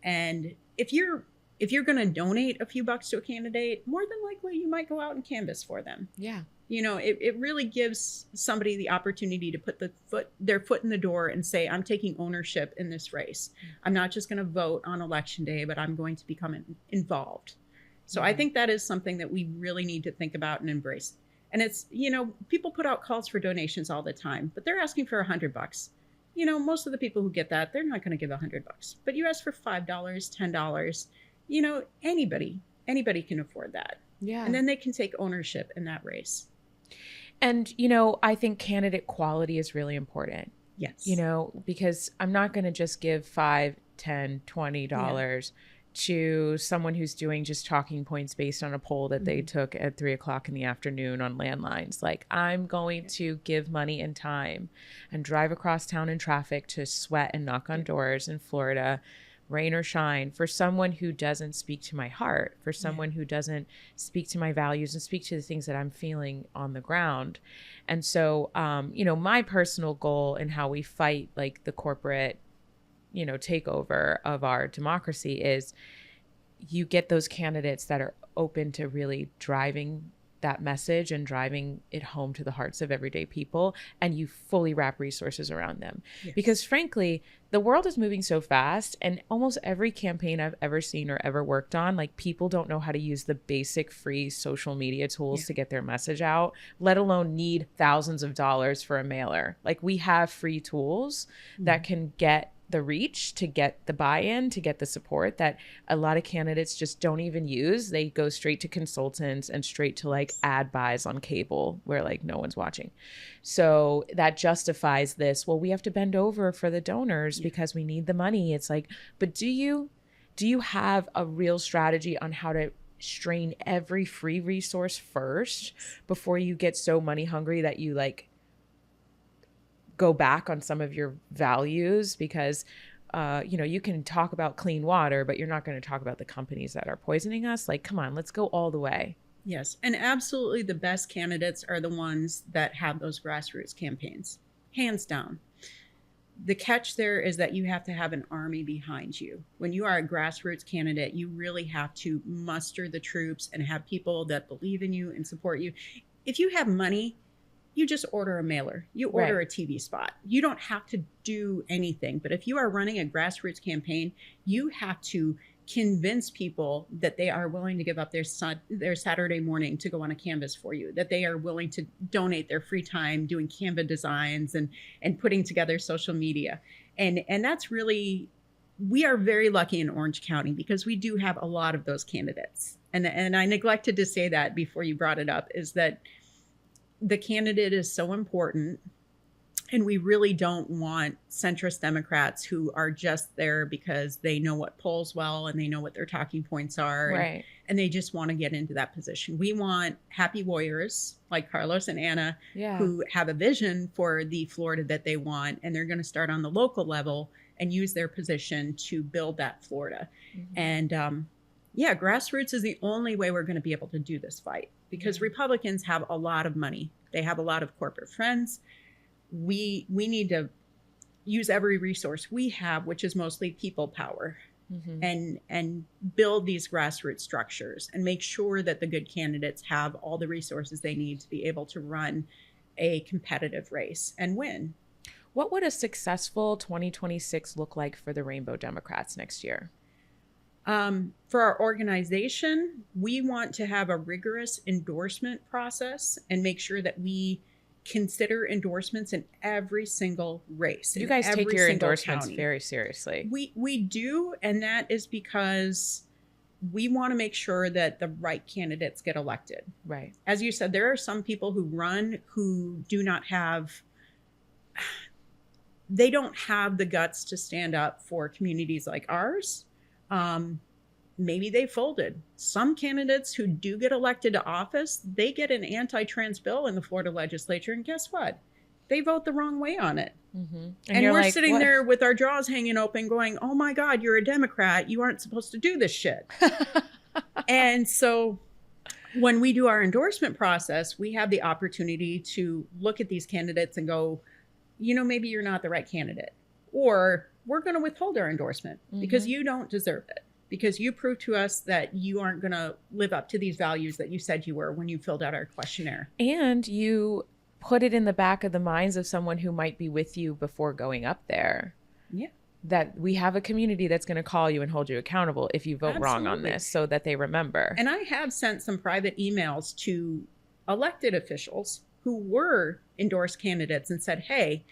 And if you're going to donate a few bucks to a candidate, more than likely you might go out and canvass for them. Yeah. It really gives somebody the opportunity to put their foot in the door and say, I'm taking ownership in this race. I'm not just going to vote on election day, but I'm going to become involved. So I think that is something that we really need to think about and embrace. And it's, people put out calls for donations all the time, but they're asking for $100. Most of the people who get that, they're not going to give $100. But you ask for $5, $10, anybody can afford that. Yeah. And then they can take ownership in that race. And, I think candidate quality is really important. Yes. Because I'm not going to just give $5, $10, $20 to someone who's doing just talking points based on a poll that they took at 3:00 in the afternoon on landlines. Like, I'm going to give money and time and drive across town in traffic to sweat and knock on doors in Florida, rain or shine, for someone who doesn't speak to my heart, for someone who doesn't speak to my values and speak to the things that I'm feeling on the ground. And so, my personal goal and how we fight like the corporate, takeover of our democracy is you get those candidates that are open to really driving that message and driving it home to the hearts of everyday people, and you fully wrap resources around them. Yes. Because frankly, the world is moving so fast, and almost every campaign I've ever seen or ever worked on, like, people don't know how to use the basic free social media tools to get their message out, let alone need thousands of dollars for a mailer. Like, we have free tools that can get the reach, to get the buy-in, to get the support that a lot of candidates just don't even use. They go straight to consultants and straight to like ad buys on cable where like no one's watching. So that justifies this. Well, we have to bend over for the donors because we need the money. It's like, but do you have a real strategy on how to strain every free resource first before you get so money hungry that you like go back on some of your values? Because you can talk about clean water, but you're not going to talk about the companies that are poisoning us. Like, come on, let's go all the way. Yes. And absolutely the best candidates are the ones that have those grassroots campaigns, hands down. The catch there is that you have to have an army behind you. When you are a grassroots candidate, you really have to muster the troops and have people that believe in you and support you. If you have money, you just order a mailer, you order a TV spot. You don't have to do anything. But if you are running a grassroots campaign, you have to convince people that they are willing to give up their Saturday morning to go on a canvas for you, that they are willing to donate their free time doing Canva designs and putting together social media. And that's really, we are very lucky in Orange County because we do have a lot of those candidates. And I neglected to say that before you brought it up, is that the candidate is so important, and we really don't want centrist Democrats who are just there because they know what polls well and they know what their talking points are, and they just want to get into that position. We want happy warriors like Carlos and Anna who have a vision for the Florida that they want, and they're going to start on the local level and use their position to build that Florida. And grassroots is the only way we're going to be able to do this fight, because Republicans have a lot of money. They have a lot of corporate friends. We need to use every resource we have, which is mostly people power, and build these grassroots structures and make sure that the good candidates have all the resources they need to be able to run a competitive race and win. What would a successful 2026 look like for the Rainbow Democrats next year? For our organization, we want to have a rigorous endorsement process and make sure that we consider endorsements in every single race. You guys take your endorsements very seriously. We do, and that is because we want to make sure that the right candidates get elected. Right. As you said, there are some people who run who do not have, they don't have the guts to stand up for communities like ours. Maybe they folded. Some candidates who do get elected to office, they get an anti-trans bill in the Florida legislature, and guess what? They vote the wrong way on it. And we're like, sitting there with our jaws hanging open going, oh my God, you're a Democrat. You aren't supposed to do this shit. And so When we do our endorsement process, we have the opportunity to look at these candidates and go, maybe you're not the right candidate, or we're going to withhold our endorsement because you don't deserve it, because you proved to us that you aren't going to live up to these values that you said you were when you filled out our questionnaire. And you put it in the back of the minds of someone who might be with you before going up there. Yeah. That we have a community that's going to call you and hold you accountable if you vote wrong on this, so that they remember. And I have sent some private emails to elected officials who were endorsed candidates and said, hey,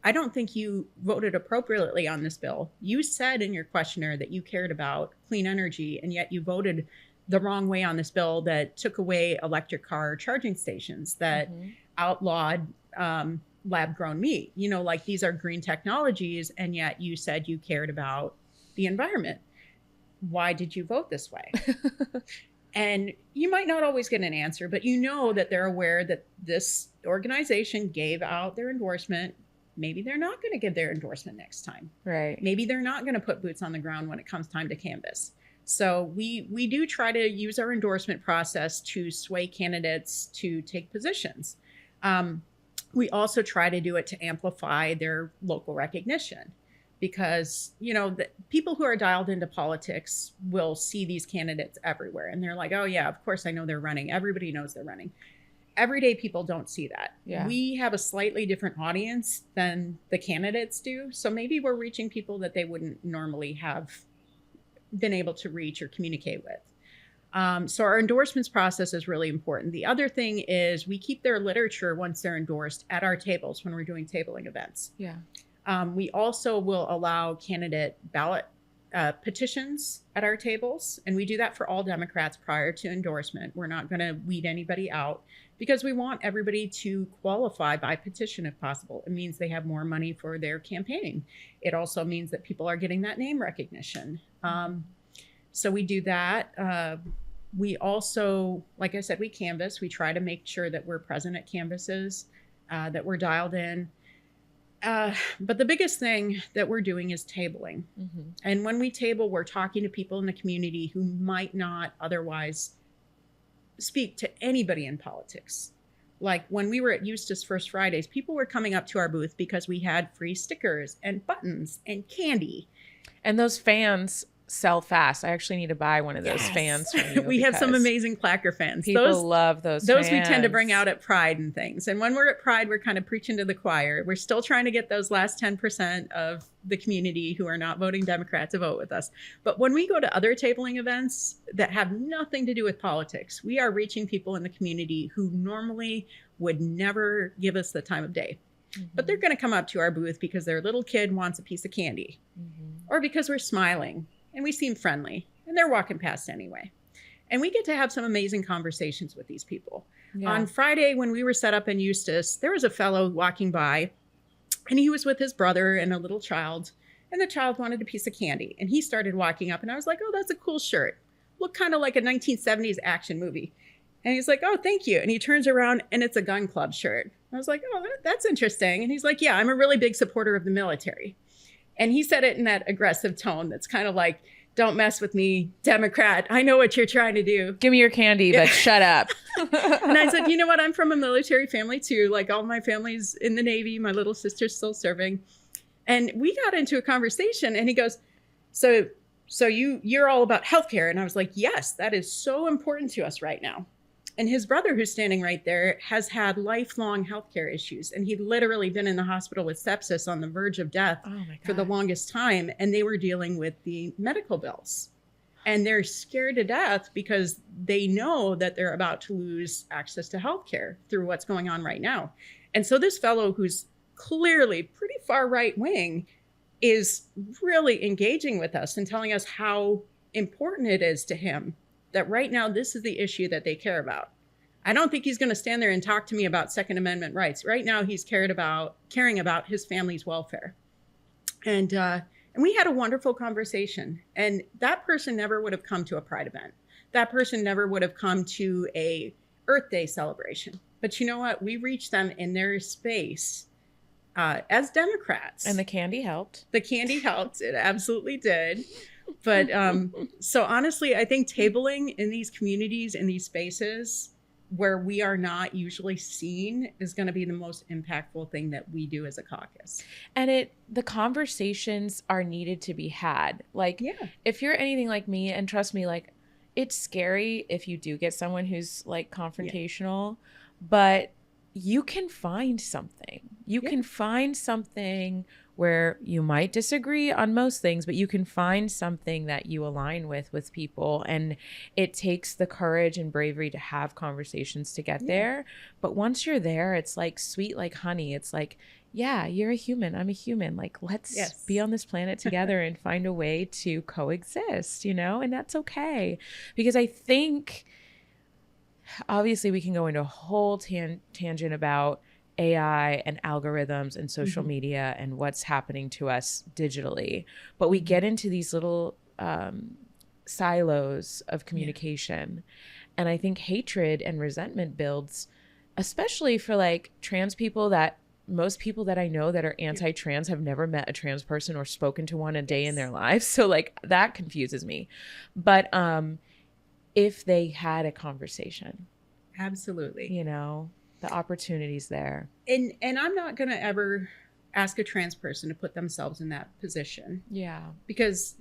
I don't think you voted appropriately on this bill. You said in your questionnaire that you cared about clean energy, and yet you voted the wrong way on this bill that took away electric car charging stations, that outlawed lab-grown meat. Like, these are green technologies, and yet you said you cared about the environment. Why did you vote this way? And you might not always get an answer, but that they're aware that this organization gave out their endorsement. Maybe they're not going to give their endorsement next time. Right. Maybe they're not going to put boots on the ground when it comes time to canvass. So we do try to use our endorsement process to sway candidates to take positions. We also try to do it to amplify their local recognition, because, the people who are dialed into politics will see these candidates everywhere. And they're like, oh, yeah, of course I know they're running. Everybody knows they're running. Everyday people don't see that. Yeah. We have a slightly different audience than the candidates do. So maybe we're reaching people that they wouldn't normally have been able to reach or communicate with. So our endorsements process is really important. The other thing is we keep their literature once they're endorsed at our tables when we're doing tabling events. Yeah. We also will allow candidate ballot petitions at our tables. And we do that for all Democrats prior to endorsement. We're not going to weed anybody out, because we want everybody to qualify by petition if possible. It means they have more money for their campaigning. It also means that people are getting that name recognition. So we do that. We also, like I said, we canvass. We try to make sure that we're present at canvasses, that we're dialed in. But the biggest thing that we're doing is tabling. And when we table, we're talking to people in the community who might not otherwise speak to anybody in politics. Like when we were at Eustis First Fridays, people were coming up to our booth because we had free stickers and buttons and candy. And those fans sell fast. I actually need to buy one of those fans from you. We have some amazing clacker fans. People love those fans. We tend to bring out at Pride and things. And when we're at Pride, we're kind of preaching to the choir. We're still trying to get those last 10% of the community who are not voting Democrat to vote with us. But when we go to other tabling events that have nothing to do with politics, we are reaching people in the community who normally would never give us the time of day. But they're going to come up to our booth because their little kid wants a piece of candy, or because we're smiling and we seem friendly and they're walking past anyway. And we get to have some amazing conversations with these people. Yeah. On Friday, when we were set up in Eustis, there was a fellow walking by, and he was with his brother and a little child, and the child wanted a piece of candy. And he started walking up, and I was like, oh, that's a cool shirt. Looked kind of like a 1970s action movie. And he's like, oh, thank you. And he turns around, and it's a gun club shirt. I was like, oh, that's interesting. And he's like, yeah, I'm a really big supporter of the military. And he said it in that aggressive tone that's kind of like, don't mess with me, Democrat. I know what you're trying to do. Give me your candy, but shut up. And I said, you know what? I'm from a military family too. Like all my family's in the Navy. My little sister's still serving. And we got into a conversation and he goes, so you're all about healthcare. And I was like, yes, that is so important to us right now. And his brother, who's standing right there, has had lifelong healthcare issues. And he'd literally been in the hospital with sepsis on the verge of death for the longest time. And they were dealing with the medical bills. And they're scared to death because they know that they're about to lose access to healthcare through what's going on right now. And so this fellow, who's clearly pretty far right wing, is really engaging with us and telling us how important it is to him that right now this is the issue that they care about. I don't think he's going to stand there and talk to me about Second Amendment rights. Right now he's caring about his family's welfare. And we had a wonderful conversation. And that person never would have come to a Pride event. That person never would have come to a Earth Day celebration. But you know what? We reached them in their space as Democrats. And the candy helped. The candy helped. It absolutely did. But so honestly, I think tabling in these communities, in these spaces where we are not usually seen, is going to be the most impactful thing that we do as a caucus. And the conversations are needed to be had. Like, Yeah. if you're anything like me, and trust me, like, it's scary if you do get someone who's like confrontational, but you can find something. You can find something where you might disagree on most things, but you can find something that you align with people. And it takes the courage and bravery to have conversations to get there. But once you're there, it's like sweet like honey. It's like, yeah, you're a human, I'm a human. Like, let's be on this planet together and find a way to coexist, you know? And that's okay. Because I think, obviously, we can go into a whole tangent about AI and algorithms and social media and what's happening to us digitally. But we get into these little silos of communication. And I think hatred and resentment builds, especially for like trans people, that most people that I know that are anti-trans have never met a trans person or spoken to one a day in their lives. So like that confuses me. But if they had a conversation. Absolutely. You know, the opportunities there. And I'm not going to ever ask a trans person to put themselves in that position. Yeah. Because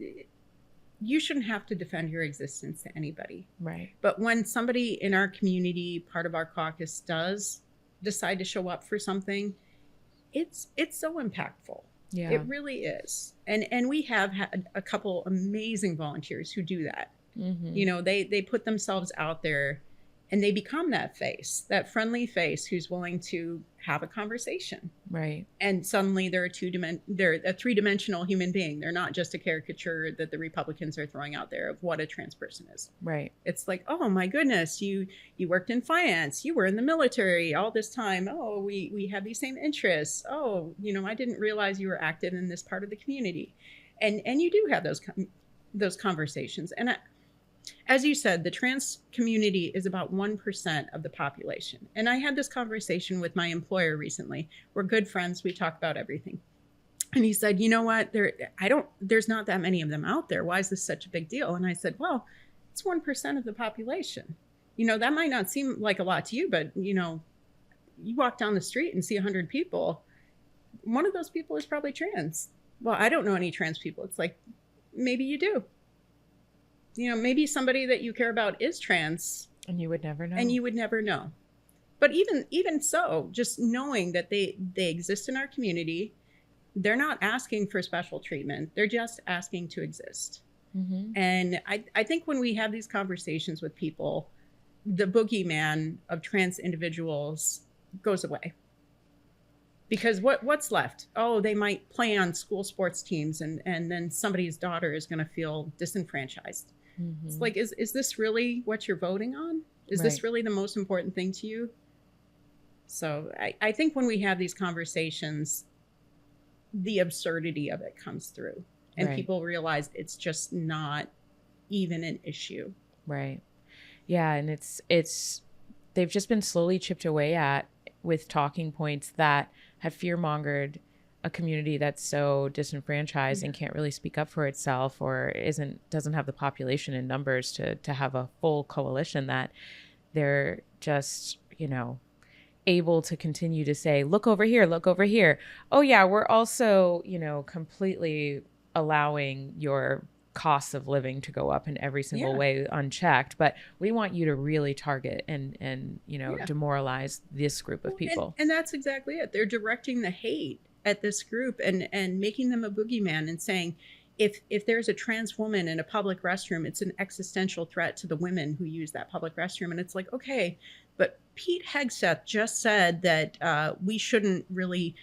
you shouldn't have to defend your existence to anybody. Right. But when somebody in our community, part of our caucus, does decide to show up for something, it's so impactful. Yeah. It really is. And we have had a couple amazing volunteers who do that. Mm-hmm. You know, they put themselves out there and they become that face, that friendly face who's willing to have a conversation. Right. And suddenly they're a three-dimensional human being. They're not just a caricature that the Republicans are throwing out there of what a trans person is. Right. It's like, oh my goodness, you worked in finance, you were in the military all this time. Oh, we have these same interests. Oh, you know, I didn't realize you were active in this part of the community. And you do have those conversations. And as you said, the trans community is about 1% of the population. And I had this conversation with my employer recently. We're good friends. We talk about everything. And he said, you know what? There's not that many of them out there. Why is this such a big deal? And I said, well, it's 1% of the population. You know, that might not seem like a lot to you, but you know, you walk down the street and see 100 people. One of those people is probably trans. Well, I don't know any trans people. It's like, maybe you do. You know, maybe somebody that you care about is trans. And you would never know. And you would never know. But even so, just knowing that they exist in our community, they're not asking for special treatment. They're just asking to exist. Mm-hmm. And I think when we have these conversations with people, the boogeyman of trans individuals goes away. Because what's left? Oh, they might play on school sports teams and then somebody's daughter is going to feel disenfranchised. Mm-hmm. It's like, is this really what you're voting on? Is this really the most important thing to you? So I think when we have these conversations, the absurdity of it comes through and people realize it's just not even an issue. Right. Yeah. And it's they've just been slowly chipped away at with talking points that have fear-mongered a community that's so disenfranchised and can't really speak up for itself or doesn't have the population in numbers to have a full coalition, that they're just, you know, able to continue to say, look over here, look over here. Oh yeah, we're also, you know, completely allowing your costs of living to go up in every single way unchecked, but we want you to really target and you know, demoralize this group of people. And that's exactly it. They're directing the hate at this group and making them a boogeyman and saying, if there's a trans woman in a public restroom, it's an existential threat to the women who use that public restroom. And it's like, okay, but Pete Hegseth just said that we shouldn't really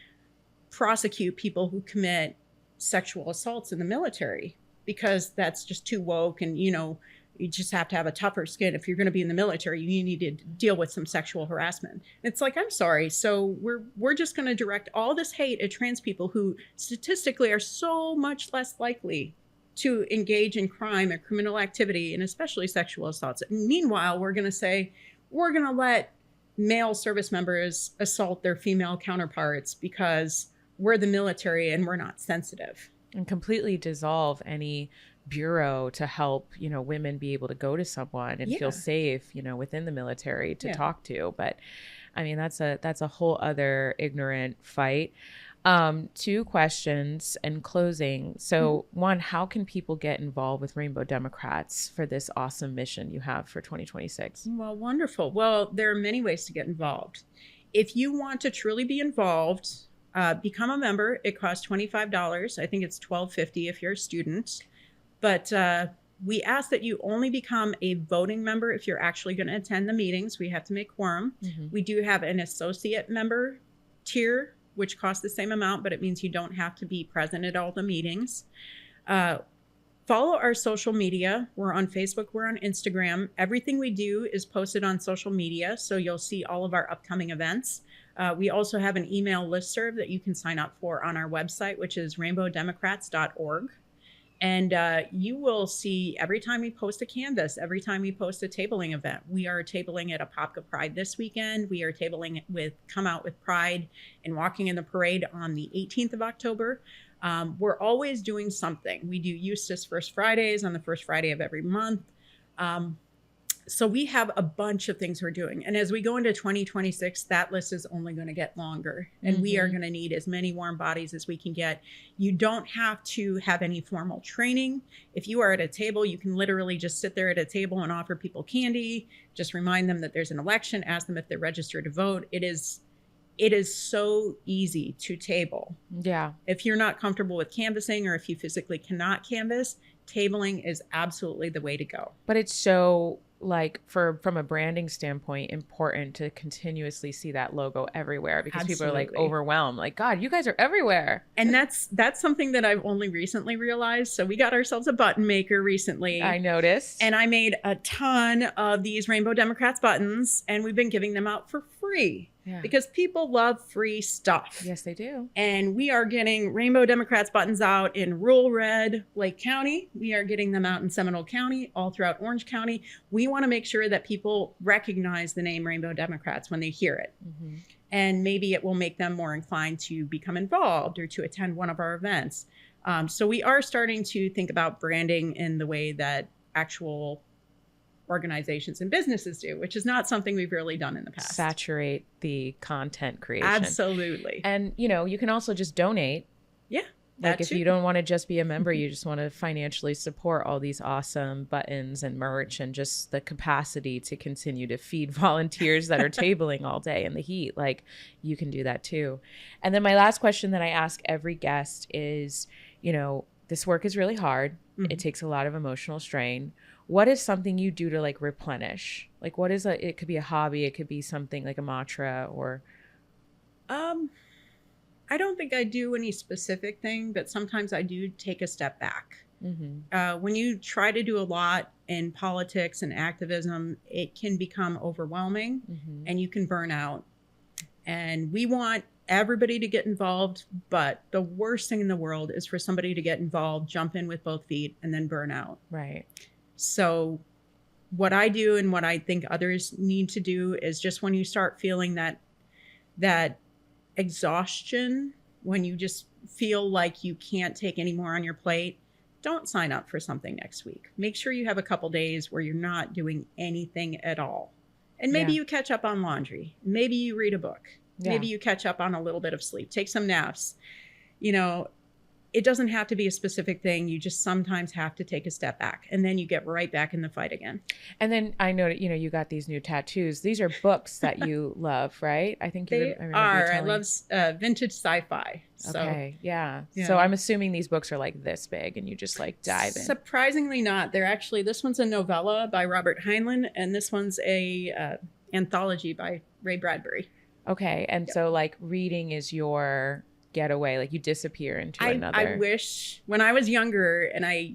prosecute people who commit sexual assaults in the military because that's just too woke. And, you know, you just have to have a tougher skin. If you're going to be in the military, you need to deal with some sexual harassment. It's like, I'm sorry. So we're just going to direct all this hate at trans people who statistically are so much less likely to engage in crime or criminal activity, and especially sexual assaults. Meanwhile, we're going to say, we're going to let male service members assault their female counterparts because we're the military and we're not sensitive. And completely dissolve any bureau to help, women be able to go to someone and feel safe, within the military to talk to. But I mean, that's a whole other ignorant fight. 2 questions in closing. So one, how can people get involved with Rainbow Democrats for this awesome mission you have for 2026? Well, wonderful. Well, there are many ways to get involved. If you want to truly be involved, become a member. It costs $25. I think it's $12.50 if you're a student. But we ask that you only become a voting member if you're actually going to attend the meetings. We have to make quorum. We do have an associate member tier, which costs the same amount, but it means you don't have to be present at all the meetings. Follow our social media. We're on Facebook, we're on Instagram. Everything we do is posted on social media, so you'll see all of our upcoming events. We also have an email listserv that you can sign up for on our website, which is rainbowdemocrats.org. And you will see every time we post a canvas, every time we post a tabling event. We are tabling at Apopka Pride this weekend. We are tabling with Come Out with Pride and Walking in the Parade on the 18th of October. We're always doing something. We do Eustace First Fridays on the first Friday of every month. So we have a bunch of things we're doing. And as we go into 2026, that list is only going to get longer. And we are going to need as many warm bodies as we can get. You don't have to have any formal training. If you are at a table, you can literally just sit there at a table and offer people candy. Just remind them that there's an election. Ask them if they're registered to vote. It is so easy to table. Yeah. If you're not comfortable with canvassing, or if you physically cannot canvass, tabling is absolutely the way to go. But it's so, like, from a branding standpoint, important to continuously see that logo everywhere, because people are like overwhelmed, like, God, you guys are everywhere. And that's something that I've only recently realized. So we got ourselves a button maker recently. I noticed. And I made a ton of these Rainbow Democrats buttons, and we've been giving them out for free. Yeah. Because people love free stuff. Yes, they do. And we are getting Rainbow Democrats buttons out in rural red Lake County. We are getting them out in Seminole County, all throughout Orange County. We want to make sure that people recognize the name Rainbow Democrats when they hear it. And maybe it will make them more inclined to become involved or to attend one of our events. So we are starting to think about branding in the way that actual organizations and businesses do, which is not something we've really done in the past. Saturate the content creation. Absolutely. And, you can also just donate. Yeah. Like if you don't want to just be a member, you just want to financially support all these awesome buttons and merch and just the capacity to continue to feed volunteers that are tabling all day in the heat. Like, you can do that too. And then my last question that I ask every guest is, this work is really hard. It takes a lot of emotional strain. What is something you do to like replenish? Like, what is it could be a hobby. It could be something like a mantra or. I don't think I do any specific thing, but sometimes I do take a step back. When you try to do a lot in politics and activism, it can become overwhelming and you can burn out. And we want everybody to get involved, but the worst thing in the world is for somebody to get involved, jump in with both feet, and then burn out. Right. So what I do and what I think others need to do is just when you start feeling that exhaustion, when you just feel like you can't take any more on your plate, don't sign up for something next week. Make sure you have a couple days where you're not doing anything at all. And maybe you catch up on laundry. Maybe you read a book. Maybe you catch up on a little bit of sleep. Take some naps. It doesn't have to be a specific thing. You just sometimes have to take a step back, and then you get right back in the fight again. And then I know that, you got these new tattoos. These are books that you love, right? I think they are. I love vintage sci-fi. So, okay. Yeah. So I'm assuming these books are like this big and you just like dive in. Surprisingly not. They're actually, this one's a novella by Robert Heinlein, and this one's a anthology by Ray Bradbury. Okay. And so like reading is your getaway, like you disappear into another. I wish when I was younger and I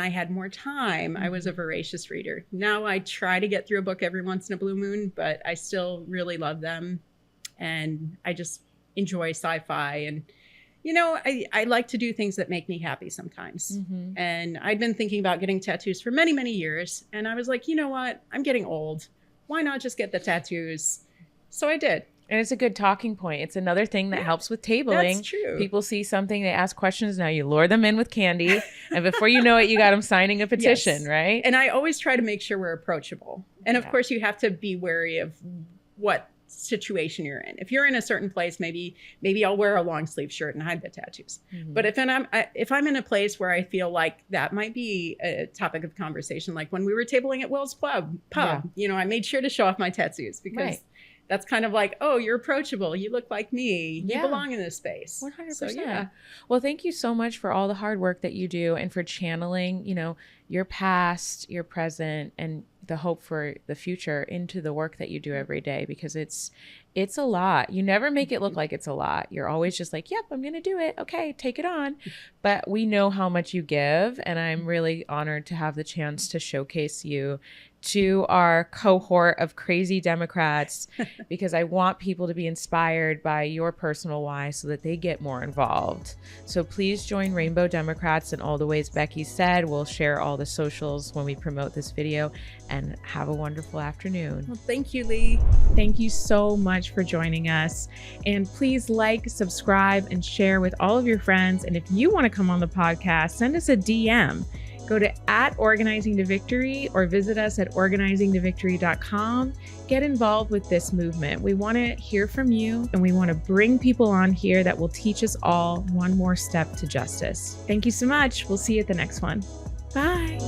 had more time, I was a voracious reader. Now I try to get through a book every once in a blue moon, but I still really love them. And I just enjoy sci-fi. And, I like to do things that make me happy sometimes. And I'd been thinking about getting tattoos for many, many years. And I was like, you know what? I'm getting old. Why not just get the tattoos? So I did. And it's a good talking point. It's another thing that helps with tabling. That's true. People see something, they ask questions. Now you lure them in with candy. And before you know it, you got them signing a petition, right? And I always try to make sure we're approachable. And of course, you have to be wary of what situation you're in. If you're in a certain place, maybe I'll wear a long sleeve shirt and hide the tattoos. Mm-hmm. But if I'm in a place where I feel like that might be a topic of conversation, like when we were tabling at Will's pub, I made sure to show off my tattoos because that's kind of like, oh, you're approachable. You look like me. You belong in this space. 100%. So, yeah. Well, thank you so much for all the hard work that you do and for channeling, your past, your present, and the hope for the future into the work that you do every day, because it's a lot. You never make it look like it's a lot. You're always just like, yep, I'm going to do it. Okay, take it on. But we know how much you give, and I'm really honored to have the chance to showcase you to our cohort of crazy Democrats, because I want people to be inspired by your personal why so that they get more involved. So please join Rainbow Democrats in all the ways Becky said. We'll share all the socials when we promote this video, and have a wonderful afternoon. Well, thank you, Lee. Thank you so much for joining us. And please like, subscribe, and share with all of your friends. And if you want to come on the podcast, send us a DM. Go to @OrganizingToVictory or visit us at organizingtovictory.com. Get involved with this movement. We want to hear from you, and we want to bring people on here that will teach us all one more step to justice. Thank you so much. We'll see you at the next one. Bye.